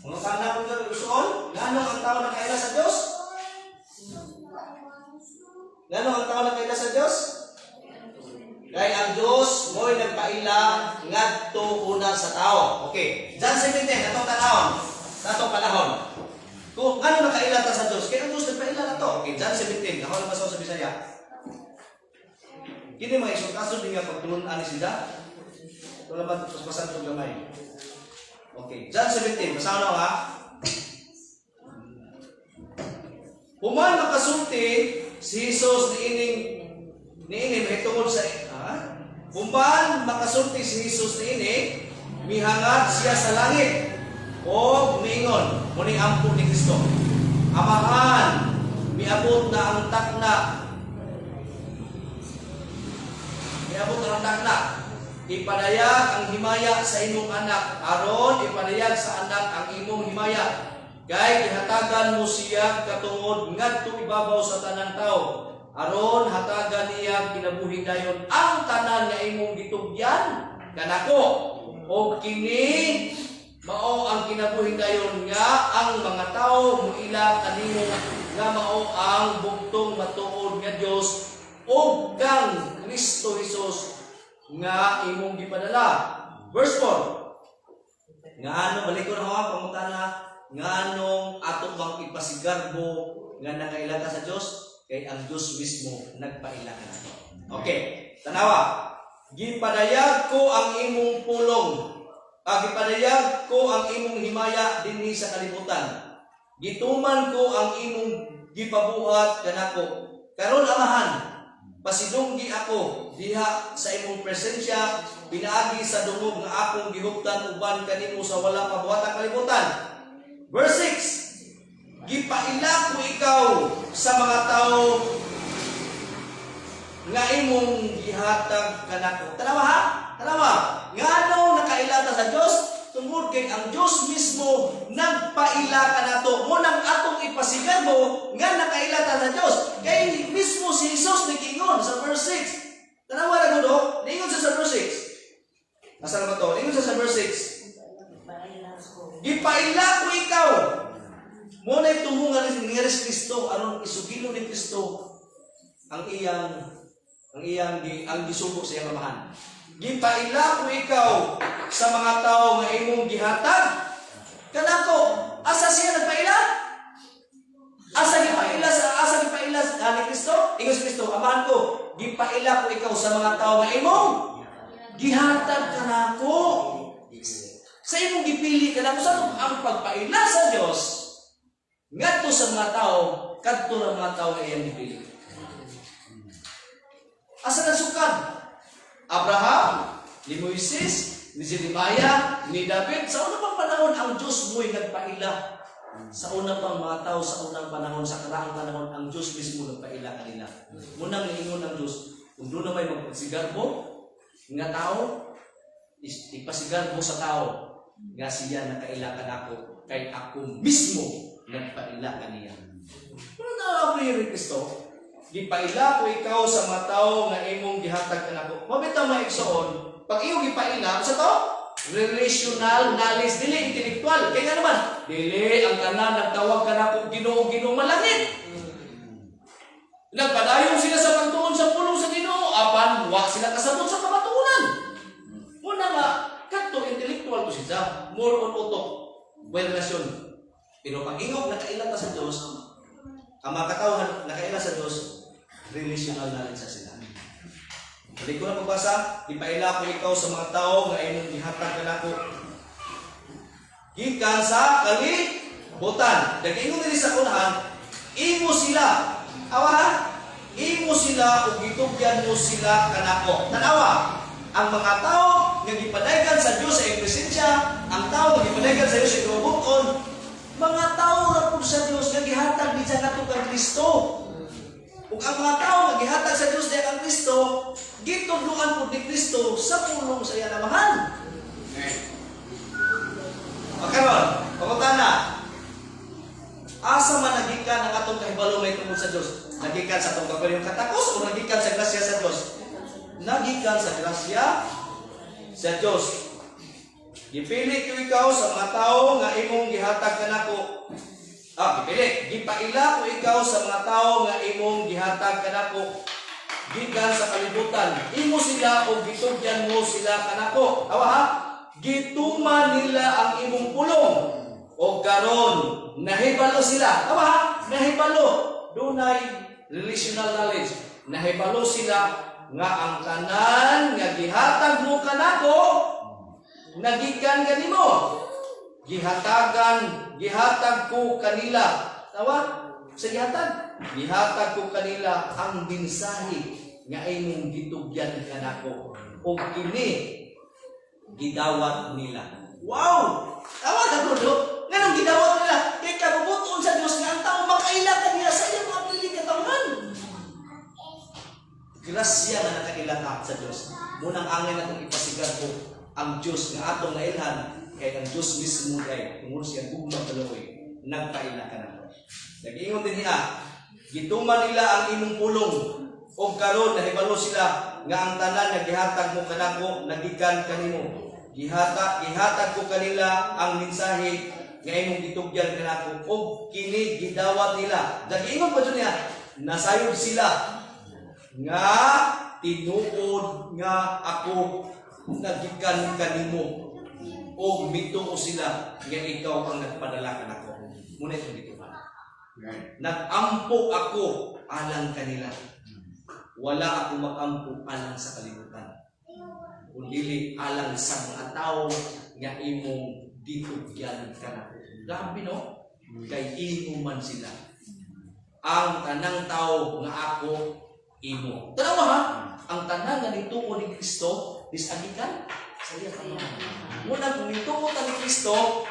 Mga tanda ko nga gustoon, nganong ang tao nakaila sa Dios? Nganong ang tao nakaila sa Dios? Kay ang Dios mo'y nagpaila ngadto una sa tao. Okay, John 17, atong tanawon, atong panahon. Kung ano nakaila ta sa Diyos, kaya ang Diyos nagpaila na to. Okay, John 17, ako lang masaw sa Bisaya. Kini mga isang kaso din nga pagtulunan ni sila. Ito naman, paspasan itong gamay. Okay, John 17, masaw na ha. Human makasulti si Jesus ni ining mahitungod sa Human makasulti si Jesus ni ining mihangat siya sa langit. O mingon, muning ampo ni Kristo. Amahan, miabot na ang takna. Miabot na ang takna. Ipadayag ang himaya sa imong anak. Aron, ipadayag sa anak ang imong himaya. Kay gihatagan mo siya katungod ngadto ibabaw sa tanang tao. Aron, hatagan niya kinabuhi dayon ang tanan nga imong gitugyan kanako. O kini mao ang kinabuhi dayon nga ang mga tao muila kanimo nga mao ang bugtong matuod nga Dios ug kang Kristo Jesus nga imong gipadala. Verse 4. Nga ano balik ko na ha pangutana nga anong ato bang ipasigarbo nga nakaila ka sa Dios kay ang Dios mismo nagpaila ka nato. Okay, tanawa. Gipadayag ko ang imong pulong. Gipadayag ko ang imong himaya dinhi sa kalibutan. Gituman ko ang imong gipabuhat kanako. Karon amahan, pasidunggi ako diha sa imong presensya, pinaagi sa dungog nga akong gihuptan uban kanimo sa wala pabuhatang kalibutan. Verse 6. Gipaila ko ikaw sa mga tao nga imong gihatag kanako. Tanawa ha? Tanawa. Ngano nakailata sa Dios tungod kay ang Dios mismo nagpaila kanato. Mo nang atong ipasigar mo nga nakailata sa Dios. Kay mismo si Jesus nag-ingon sa verse 6. Tanawa ra gud oh. Ningon sa verse 6. Asa ba to? Ningon sa verse 6. Gipaila ko ikaw. Mo na tumungan ni Kristo aron isugilo ni Kristo ang iyang gisugo sa iyang amahan. Gipaila ko ikaw sa mga tao nga imong gihatag kanako. Asa siya nagpaila? Asa gipaila ni Kristo? Ingon si Kristo, amahan ko, gipaila ko ikaw sa mga tao nga imong gihatag kanako. Sa imong gipili kanako sa ang pagpaila sa Dios ngadto sa mga tao, kadto ra mga tao nga iyang gipili. Asa nasukad? Abraham, ni Moises, ni Jeremiah, ni David. Sa unang pang panahon, ang Diyos mo'y nagpaila. Sa unang pang mga tao, sa unang panahon, sa karaang panahon, ang Diyos mismo nagpaila kanila. Munang niingon ng Diyos, kung doon na may magpasigarbo, nga tao, ipasigarbo sa tao, nga siya nakaila kanako, kay ako mismo nagpaila kaniya. Ano na ako ni Kristo? Gipaila ko ikaw sa mga tao nga imong gihatag kanako. Mabitaw maigsoon, pag iyong gipaila, sa to? Relational knowledge, dili intellectual. Kaya nga naman, dili ang tanan nagtawag kanako Ginoo malangit. Nagpadayon sila sa pagtuon sa pulong sa Ginoo, apan wa sila kasabot sa kamatuonan. Muna nga, kadto intellectual to siya, more on utok, well relasyon. Pero pag ingog nakaila ka sa Dios, ang mga katawhan nakaila sa Dios, relational knowledge sa sila. Hindi ko na magbasa, ipaila ko ikaw sa mga tao nga imong gihatag kanako. Gikan sa kalibutan. Dagingon diri sa unahan, imo sila. Awa ha? Imo sila ug gitugyan mo sila kanako. Tanawa, ang mga tao nga gipadaygan sa Dios sa iyang presensya, ang tao nga gipadaygan sa Dios sa ibubuton, mga tao ra pud sa Dios nga gihatag di sa nato kang Kristo. Ug ang mga tao nga gihatag sa Dios diha kang Kristo, gitudloan pud ni Kristo sa pulong sa iyang amahan. Makaron, pangutana. Asa man nagikan ang atong kahibalo may tungkol sa Dios? Nagikan sa atong kagaling katakos o nagikan sa grasya sa Dios? Nagikan sa grasya sa Dios. Gipili ko ikaw sa mga tao nga imong gihatag kanako. Gipili. Gipaila ko ikaw sa mga tao nga imong gihatag kanako. Gikan sa kalibutan. Imo sila o gitugyan mo sila kanako. Awa ha? Gituman nila ang imong pulong. O karon nahibalo sila. Awa ha? Nahibalo. Dunay relational knowledge. Nahibalo sila nga ang tanan nga gihatag mo kanako nagikan kanimo. Gihatag ko kanila. Tawa? Sa gihatag? Gihatag ko kanila ang mensahe nga imong gitugyan kanako. O kini gidawat nila. Wow! Tawa na bro. Nganong gidawat nila? Kay kabubuton sa Dios nga ang tao makaila kaniya sa iyang mga piling katawhan. Grasya na nakailata sa Dios. Munang angay na itong ipasigar ko ang Diyos nga atong nailhan kay ang Diyos mismo kay tungod siya gugmang kaloy nagpaila ka na. Nag-iingon din niya, gituman nila ang imong pulong o karon nahibalo sila nga ang tanan nga gihatag mo kanako nagikan kanimo. Gihatag ko kanila ang mensahe nga imong gitugyan kanako o kini gidawat nila. Nag-iingon pa niya, nasayod sila nga tinuod nga ako nagikan kanimo o mituo sila nga ikaw ang nagpadala kanako. Muna itong dito ba? Nag-ampo ako alang kanila. Wala ako mag-ampo alang sa kalibutan. Kundi alang sa mga tao nga imong ditugyan kanako. Grabe no? Kay imo man sila. Ang tanang tao nga ako imo. Tanawa ha? Ang tanan nga nituo ni Kristo is agikan sa iya kamahan. Muna kung nituo ta ni Kristo,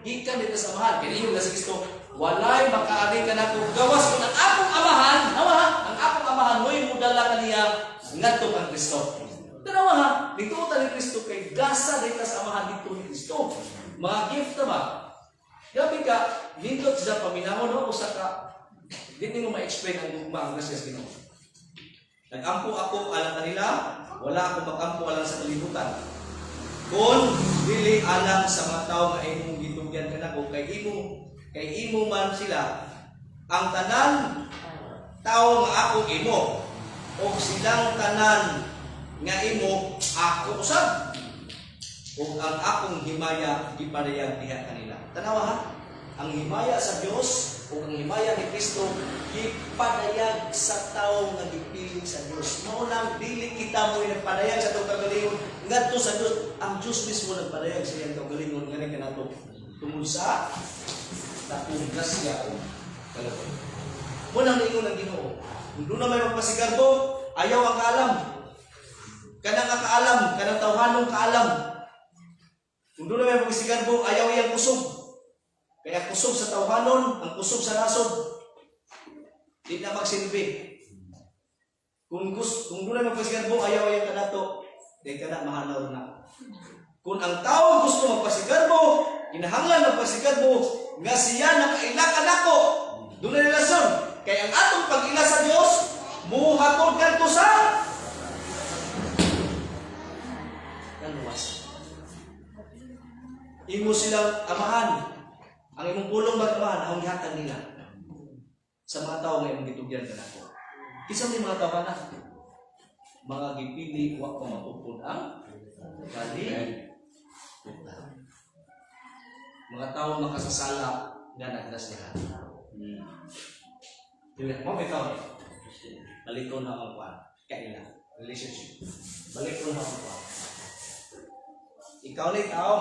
gikan dito sa mahal. Kaya yung sa Kristo, walay makaari ka na kung gawas ko ng akong amahan. Tanawa ha? Ang akong amahan mo'y mudala kaniya ngadto kang Kristo. Tanawa ha? Nituo ta ni Kristo kay gasa dito sa amahan dito ni Kristo. Mga gift na ba? Gabi ka, nindot sa paminahon o sa ka, hindi mo ma-explain ang gugma ang grasya sa Ginoo. Nag-ampo ako alang kanila, wala akong mag-ampo alang sa kalibutan. Kung dili alang sa mga tao nga imong gitugyan kanako kay imo man sila, ang tanan tao nga ako imo, o silang tanan nga imo ako usab. O ang akong himaya giparehag diha kanila. Tanawa ha? Ang himaya sa Dios o ang himaya ni Kristo gipadayag sa tao nga gipiling sa Dios. Mao nang dili kita mo nagpadayag sa atong kagalingon ngadto sa Dios. Ang Dios mismo nagpadayag sa iyang kagalingon ngani kanato tungod sa takong grasya o kalapon. Mo nang ingon ang Ginoo. Kung doon na may magpasigarbo, ayaw ang kaalam. Kanang kaalam, kanang tawhanong kaalam. Kung doon na may magpasigarbo, ayaw iyang kusog. Kaya kusog sa tawhanon, ang kusog sa nasod, di na magsilbi. Kung doon na magpasigarbo, ayaw iyang kanato, di ka na mahanaw na. Kung ang tao gusto magpasigarbo, kinahanglan magpasigarbo, nga siya nakaila kanako, doon na relasyon. Kaya ang atong pag-ila sa Diyos, muhatod kanto sa luwas. Imo silang amahan. Ang imong pulong mag-amahan, ang ihatag nila sa mga tao nga imong gitugyan kanako. Isa may mga tawanan. Mga gipili, wa pa mapupod ang kalibutan. Mga tao makasasala nga nagdasyahan. Mo may tao. Balik ko na ang kwan. Kaila. Relationship. Balik ko na ang kwan. Ikaw ni tao.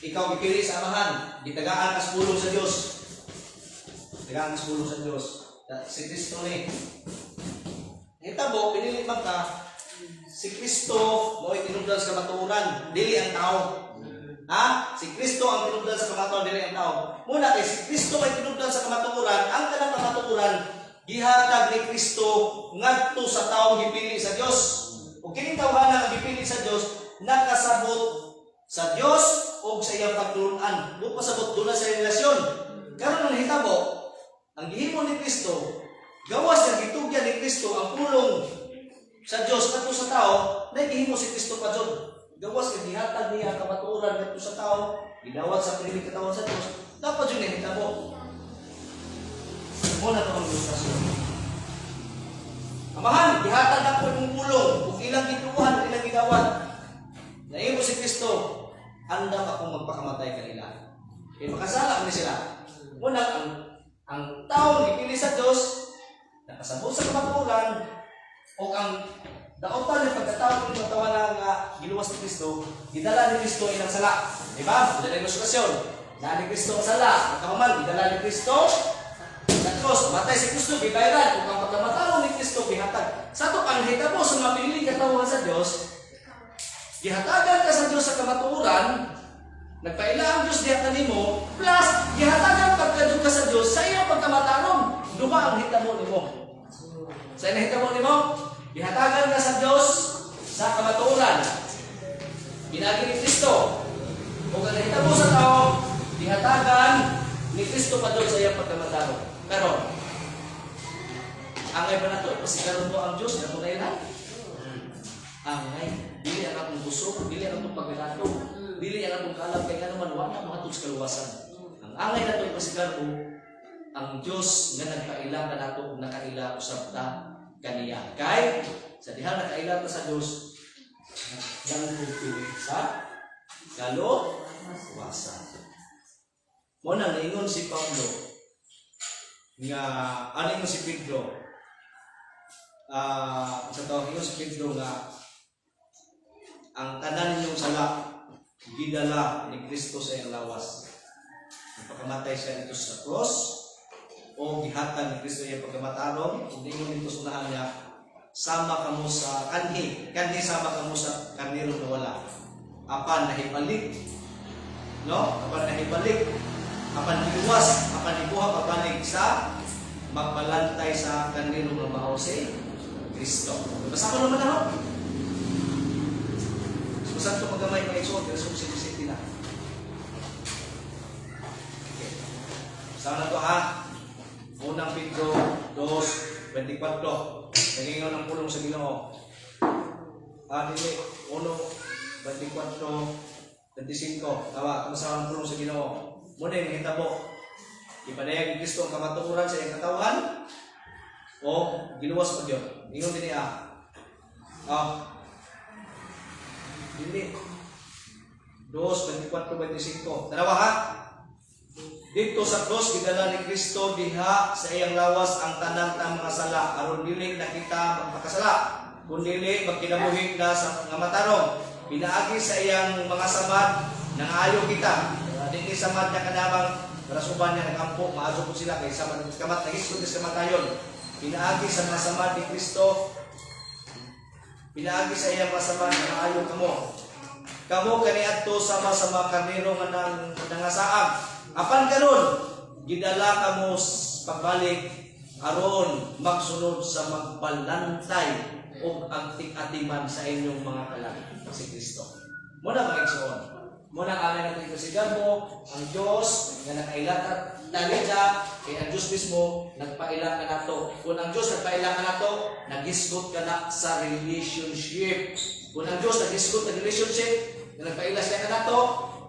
Ikaw gipili sa amahan. Gitagaan ka sa pulong sa Diyos. Gitagaan ka sa pulong sa Diyos. Si Kristo ni. Hitabo, pinili ba ka? Si Kristo mo ay tinubdan sa kamatuoran. Dili ang tao. Ha? Si Kristo ang tinubdan sa kamatuoran, dili ang tao. Muna kay si Kristo ay tinubdan sa kamatuoran, ang kanang kamatuoran gihatag ni Kristo ngadto sa taong gipili sa Dios. Ug kining tawhana nga gipili sa Dios nakasabot sa Dios o sa iyang pagtulunan. Wa pasabot doon sa relasyon. Karon ang hitabo, ang gihimo ni Kristo, gawas nga gitugyan ni Kristo ang pulong sa Dios ngadto sa tao, na gihimo si Kristo pa jud. Gawas nga gihatag niya ang kamatuoran ngadto sa tao, gidawat sa piniling katawan sa Dios. Dapat jud ni hitabo. Muna ito ang ilustrasyon. Amahan, gihatag ako yung pulong, kung ilang gituhan, ilang gidawat. Naimo si Kristo, handa akong magpakamatay kanila. Kaya makasala ni sila. Muna, ang tao gipili sa Diyos, nakasabot sa kamatuoran, o ang daotan ng pagkatao ng katawan nga giluwas ni Kristo, gidala ni Kristo ilang sala. Diba? Dala ng ilustrasyon. Dala ni Kristo ang sala. Nakaman, gidala ni Kristo sa Diyos. Matay si Kristo, gibayran. Kung ang pagkamatao ni Kristo, gihatag. Sa ito, ang hitabo sa mga piniling katawan sa Diyos, gihatagan ka sa Diyos sa kamatuoran, nagpaila ang Diyos diha kanimo, plus gihatagan pagkadto ka sa Diyos sa iyang pagkamatarong. Duha ang hitabo nimo. Sa iyang hitabo nimo, gihatagan ka sa Diyos sa kamatuoran. Pinagi ni Kristo. Kung ang hitabo sa tao, gihatagan ni Kristo pa doon sa iyang pagkamatarong. Pero angay ba na ito? Pasikaron mo ang Diyos na tunay na? Angay. Dili ang atong busog, dili ang atong pagkanato, dili ang atong kalam, kaya naman wala mga sa kaluwasan. Ang angay na ito, pasikaron mo, ang Diyos nga nagpaila ka na ito, nakaila usap ta kaniya. Kaya, sa diha nakaila ta sa Diyos, yang pupili sa kaluwasan. Muna, naingon si Pablo, nga ano si Pedro sa tawag ingon si Pedro nga ang tanan ninyong sala gidala ni Kristo sa iyang lawas. Pagkamatay siya dito sa cross o gihatan ni Kristo iyang pagkamatarong, hindi mo nito sunahan niya sama kamo sa kanhi sama kamo sa karnero na wala apan nahibalik, no? Apan nahibalik, apan iwas, apan ibuha pabanig sa magbalantay sa kanino nga mao si Kristo. Basta ko naman ako. Basta ito magamay pa iso, pero sumsiti na. Okay. Saan na ito ha? Unang Pedro 2:24. Nagingaw ng pulong sa Ginoo. Dili, 1:24-25. Tawa, kumusta ang pulong sa Ginoo? Muna yung hitabo. Ipanayag ni Kristo ang kamatuoran sa iyang katawan o giluwas pa Diyos. Ingon din niya. Hindi. 2:24-25. Dalawa ha? Dito sa cross, gidala ni Kristo diha sa iyang lawas ang tanang mga sala. Aron dili na kita magpakasala. Kundi magkinabuhi na sa mga matarong. Pinaagi sa iyang mga samad nang ayaw kita. Hindi samad niya kanamang rasuban niya nagkampo, maaso po sila kay samad ng kamat, nagisod ng kamatayon. Pinaagi sa mga samad ni Kristo, pinaagi sa iyang mga samad nang ayaw kamo. Kamo kaniadto sama sa mga karnero nga nangasaag. Apan karon gidala kamo pagbalik aron magsunod sa magbalantay o ang tik-atiman sa inyong mga kalag si Kristo. Muna mga igsoon. Muna alay natin ito si Gabo, ang Diyos nga nakailakat talita, kaya ang Diyos mismo nagpaila ka na to. Kung ang Diyos nagpaila ka na to, nag-isgot ka na sa relationship. Kung ang Diyos nag-isgot na relationship, na nagpaila siya ka na to,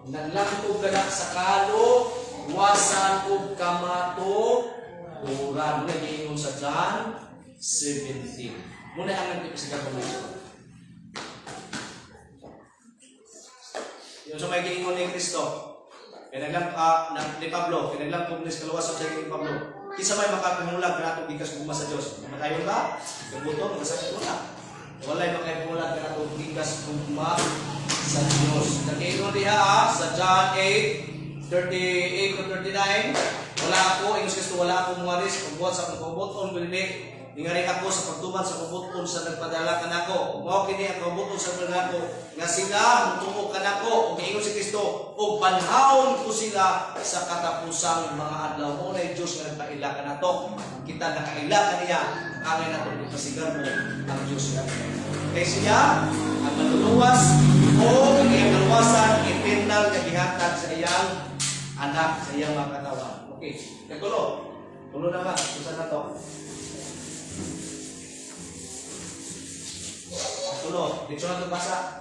naglangkog ka na sa kaluwasan o Ura, muna giingon sa John 17. Muna ang nagtipisigan ko nito. Yung sa may giingon ni Kristo, ni Pablo, kinaglang ni kaluwasan sa ni Pablo. Kisa may makapangulag na itong gikas guma sa Diyos. Matayon ba? Kabuto, magasakit mo na. Walay makapangulag na itong gikas guma sa Diyos. Nag-iingon diha sa John 8:38 to 39. Wala ako, Ingos Kristo, wala akong muwaris. Pagbuhat sa akong kabuton, pinili. Ningaring ako sa pagtuman sa kabuton sa nagpadala ka nako. Mao kini ang kabuton sa nagpadala ko. Nga sila, mutuo ka nako. Ug ingon si Kristo, ug banhaon ko sila sa katapusang mga adlaw. Mo na Dios nga nagpaila ka nato. Kita nakaila kaniya. Angay nato ipasigar mo ang Dios nga. Kay siya ang manluluwas o ang iyang kaluwasan, eternal nga gihatag sa iyang anak, sa iyang mga katawan. Okay, katulo. Tulo na ba? Usa na to. Katulo. Dito na ito basa.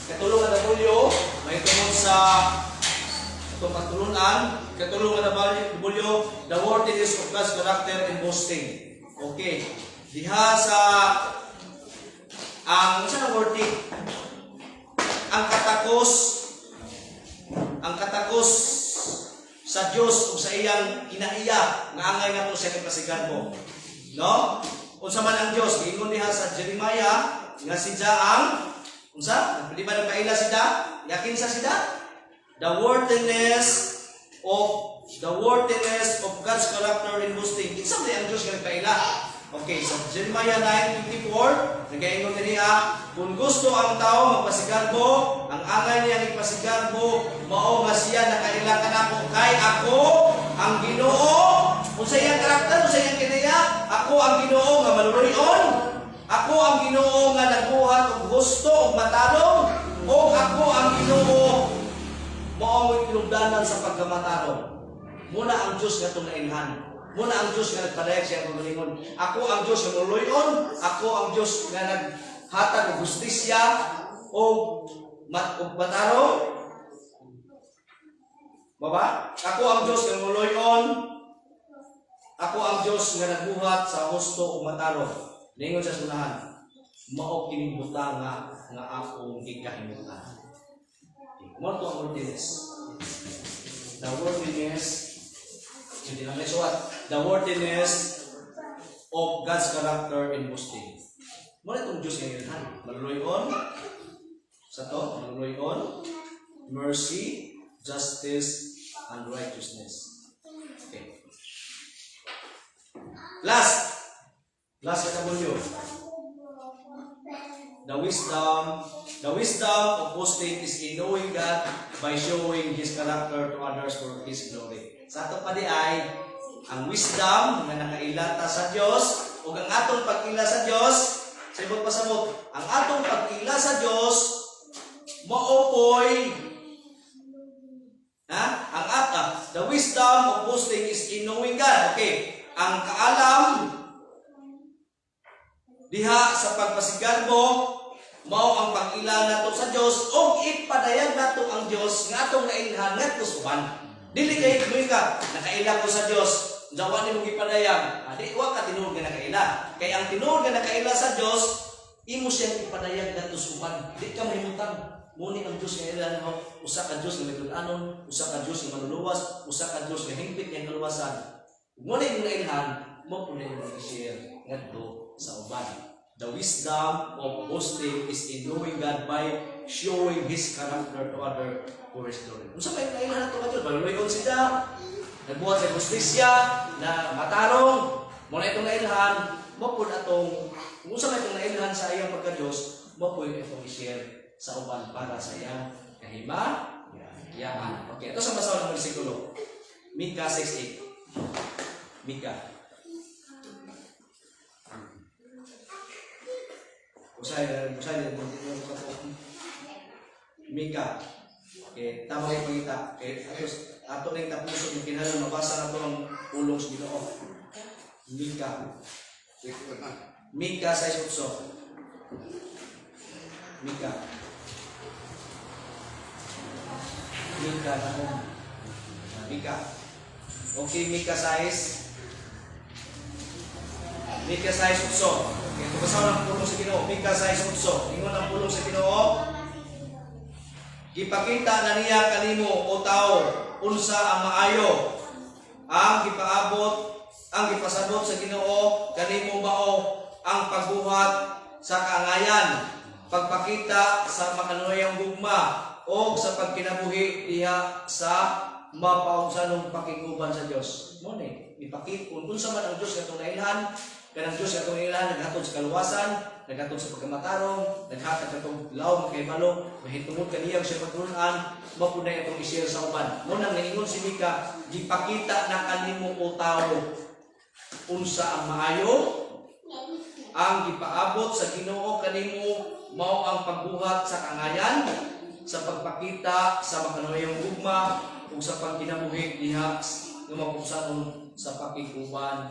Katulo nga W, may tungkol sa itong katulunan. Katulo nga W, the worthiness of God's character and boasting. Okay. Diha sa ang isa na worthy. Ang katakos sa Dios ug sa iyang kinaiya nga angay nato siya kapasigan mo. No? Unsa man ang Dios, giingon diha sa Jeremiah nga sidya ang unsa? Di ba nagpaila sidya? Yakin sa sidya? The worthiness of God's character and boasting. Kinsa man ang Dios nga nagpaila? Okay, sa Jeremiah 9:54, nagaingon niya, kung gusto ang tao magpasigarbo, ang angay niyang ipasigarbo, mao nga siya nakailangan ako kay ako ang Ginoo. Kung sa iyang karakter, kung sa iyang kinaya, ako ang Ginoo nga maluluyon. Ako ang Ginoo nga nagbuhat og gusto og matarong, o ako ang Ginoo mao ang tinubdanan sa pagkamatarong. Muna ang Diyos nga tunainhan. Muna ang Diyos nga nagpadayag siya ang malingon. Ako ang Diyos nga maluyon. Ako ang Diyos nga naghatag og justisya o matarong. Baba? Ako ang Diyos nga maluyon. Ako ang Diyos nga nagbuhat sa husto o matarong. Ningon sa sunahan. Mao kining butang nga akong ikahimutan. Mo to ang worthiness. The worthiness. Hindi lang may suwat. The worthiness of God's character and boasting. Muna itong Diyos nga ilhan. Maluluyon. Sa to, maluluyon. Mercy, justice, and righteousness. Okay. Last katabulyo. The wisdom of boasting is in knowing God by showing His character to others for His glory. Sa ato pa di ay, ang wisdom nga nakailata sa Dios o ang atong pag-ila sa Dios, sa ibang pasamot, ang atong pag-ila sa Dios, maopoy, the wisdom of boasting is in knowing God. Okay, ang kaalam, diha sa pagpasigarbo, mao ang pag-ila nato sa Dios o ipadayag nato ang Dios nga atong nailhan ngadto sa uban. Dili kay ka nakaila ko sa Dios, dawa nimo gipadayag. Di wa ka tinuod nga nakaila. Kay ang tinuod nga nakaila sa Dios, imo siyang ipadayag ngadto sa uban. Di ka mahimutang. Muni ang Dios nga ilan mo, usa ka Dios nga may usa ka Dios nga maluluwas, usa ka Dios nga hingpit nga kaluwasan. Muni ang nailhan, mo puno mo i-share ngadto sa uban. The wisdom of boasting is in knowing God by showing His character to other for His glory. Kung sa may nailan nato ka Diyos, maluloyon siya, nagbuhat sa justisya, na matarong, muna itong nailhan, mapun atong, kung sa may itong nailhan sa iyang pagka-Diyos, mapun itong i-share sa uban para sa iyang kahima-yaan. Okay, ito sa masawa ng versikulo. Mika 6:8. Mika. Usay Mika. Okay, tama kayo pangita. Okay, ato na yung tapuso yung kinahanglan mabasa na ito ang ulong sa Ginoo. Mika 6:8. Mika na mo. Mika. Okay, Mika size. Mika size utso. Okay, tugasaw ng pulong sa Ginoo. Mika size utso. Ingon ang pulong sa Ginoo. Gipakita na niya kanimo o tao unsa ang maayo. Ang gipasabot sa Ginoo kanimo mao ang pagbuhat sa kaangayan, pagpakita sa makanuyang gugma o sa pagkinabuhi diha sa mapaunsanong pakiguban sa Dios. Mo ni ipakita kung unsa man ang Dios katong nailhan, kanang Dios katong nailhan naghatod sa kaluwasan, naghatod sa pagkamatarong, naghatag katong law makahibalo, mahitungod kaniyang siya pagtulunan, mapunay atong i-share sa uban. Mo nang naingon si Mika, gipakita na kanimo o tao unsa ang maayo, ang gipaabot sa Ginoo kanimo mao ang pagbuhat sa kangayan, sa pagpakita sa makanuyang gugma ug sa pagkinabuhi diha nga mapusanon sa pakiguban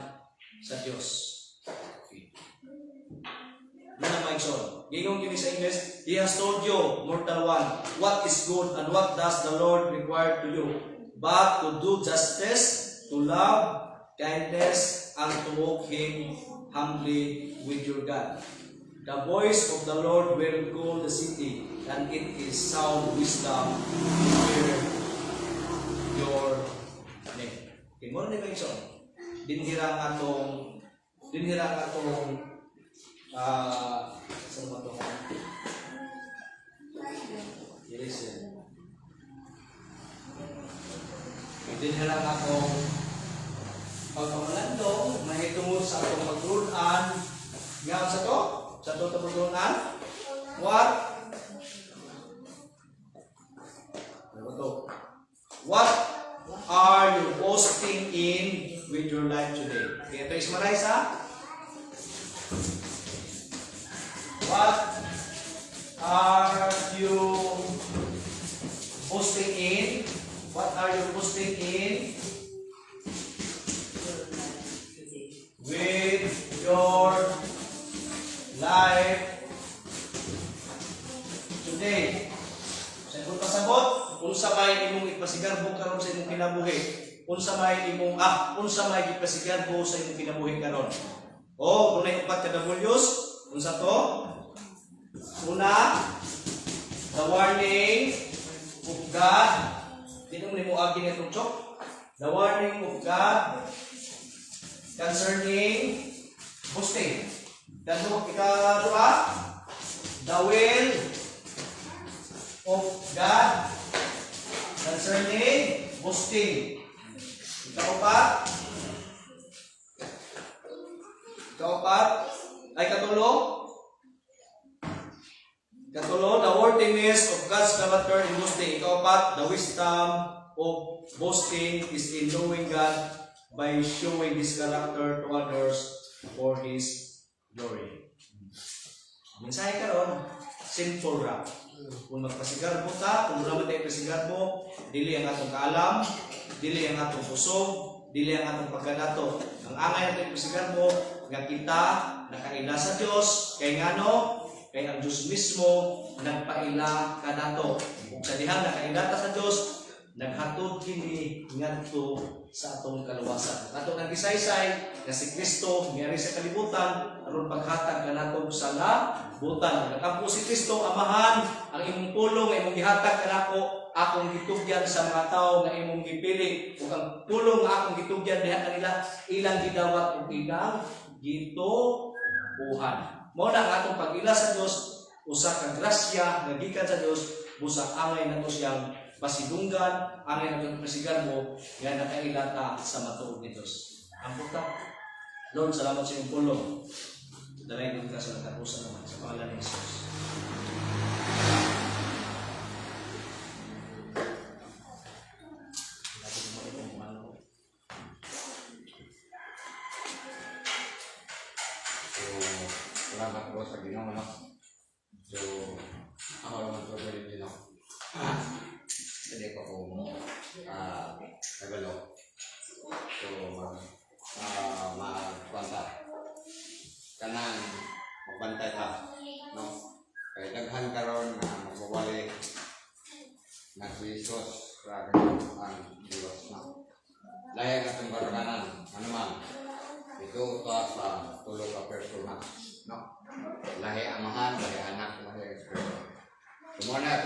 sa Dios. Okay. Muna maigsoon. Gingong kini sa English, He has told you, mortal one, what is good and what does the Lord require to you, but to do justice, to love, kindness, and to walk Him humbly with your God. The voice of the Lord will call the city, and it is sound wisdom to hear your name. Okay, mo na kayo dinhira ang atong saan ba ito? Listen. Dinhira ang atong pagpamalandong mahitungod sa atong pagtulunan nga sa to? Sa to pagtulunan? What? Ano to? What are you boasting in with your life today? Okay, ito is Marisa. What are you boasting in? What are you boasting in with your life today? Sa imong pasabot, unsa may imong ipasigarbo karon sa imong kinabuhi? Unsa may ipasigarbo sa imong kinabuhi karon? O dunay upat ka W's, unsa to? Una, the warning of God. Dito mo agi nitong chok. The warning of God concerning boasting. Ika-2, the will of God concerning boasting. Ika-4, ay katulo, the worthiness of God's character in boasting. Ika-4, the wisdom of boasting is in knowing God by showing His character to others for His glory. Mensahe karon, sinful rap. Kung magpasigarbo ta, kung wala man tayo pasigarbo, dili ang atong kaalam, dili ang atong pusog, dili ang atong pagkanato. Ang angay natin pasigarbo, nga kita nakaila sa Dios, kay ngano? Kay ang Dios mismo nagpaila kanato. Kung sa dihang nakaila ta sa Dios, naghatod kini ngadto sa atong kaluwasan. Ato nang gisaysay nga si Kristo miyari sa kalibutan aron paghatag kanato sa labutan. Nagkampo si Kristo amahan ang imong pulong nga imong gihatag kanako, akong gitugyan sa mga tawo nga imong gipili ug ang pulong nga akong gitugyan diha kanila ilang gidawat ug ilang gitubuhan. Mao na ang atong pag-ila sa Dios, usa ka grasya nga gikan sa Dios, busa angay nato siyang pasidunggan, angay nato pasigarbo nga nakailata sa matuod ni Dios. Ang puta, Lord, salamat sa iyong pulong. Dalay ko ka sa nagtapusan naman sa pangalan ni Jesus. Salamat po sa Ginoo, no? So, ako naman po sa Ginoo. Hindi ko kung nagalo. So, magkwanta. Kanang magbantay ka, no? Kaya daghan karon na magbawali na si Jesus, grabe ang Diyos, no? lahi ang atong karaganan. Ano man? Ito ito sa tulog ka persona. No? Lahi amahan, lahi anak, lahi espiritu. Semua na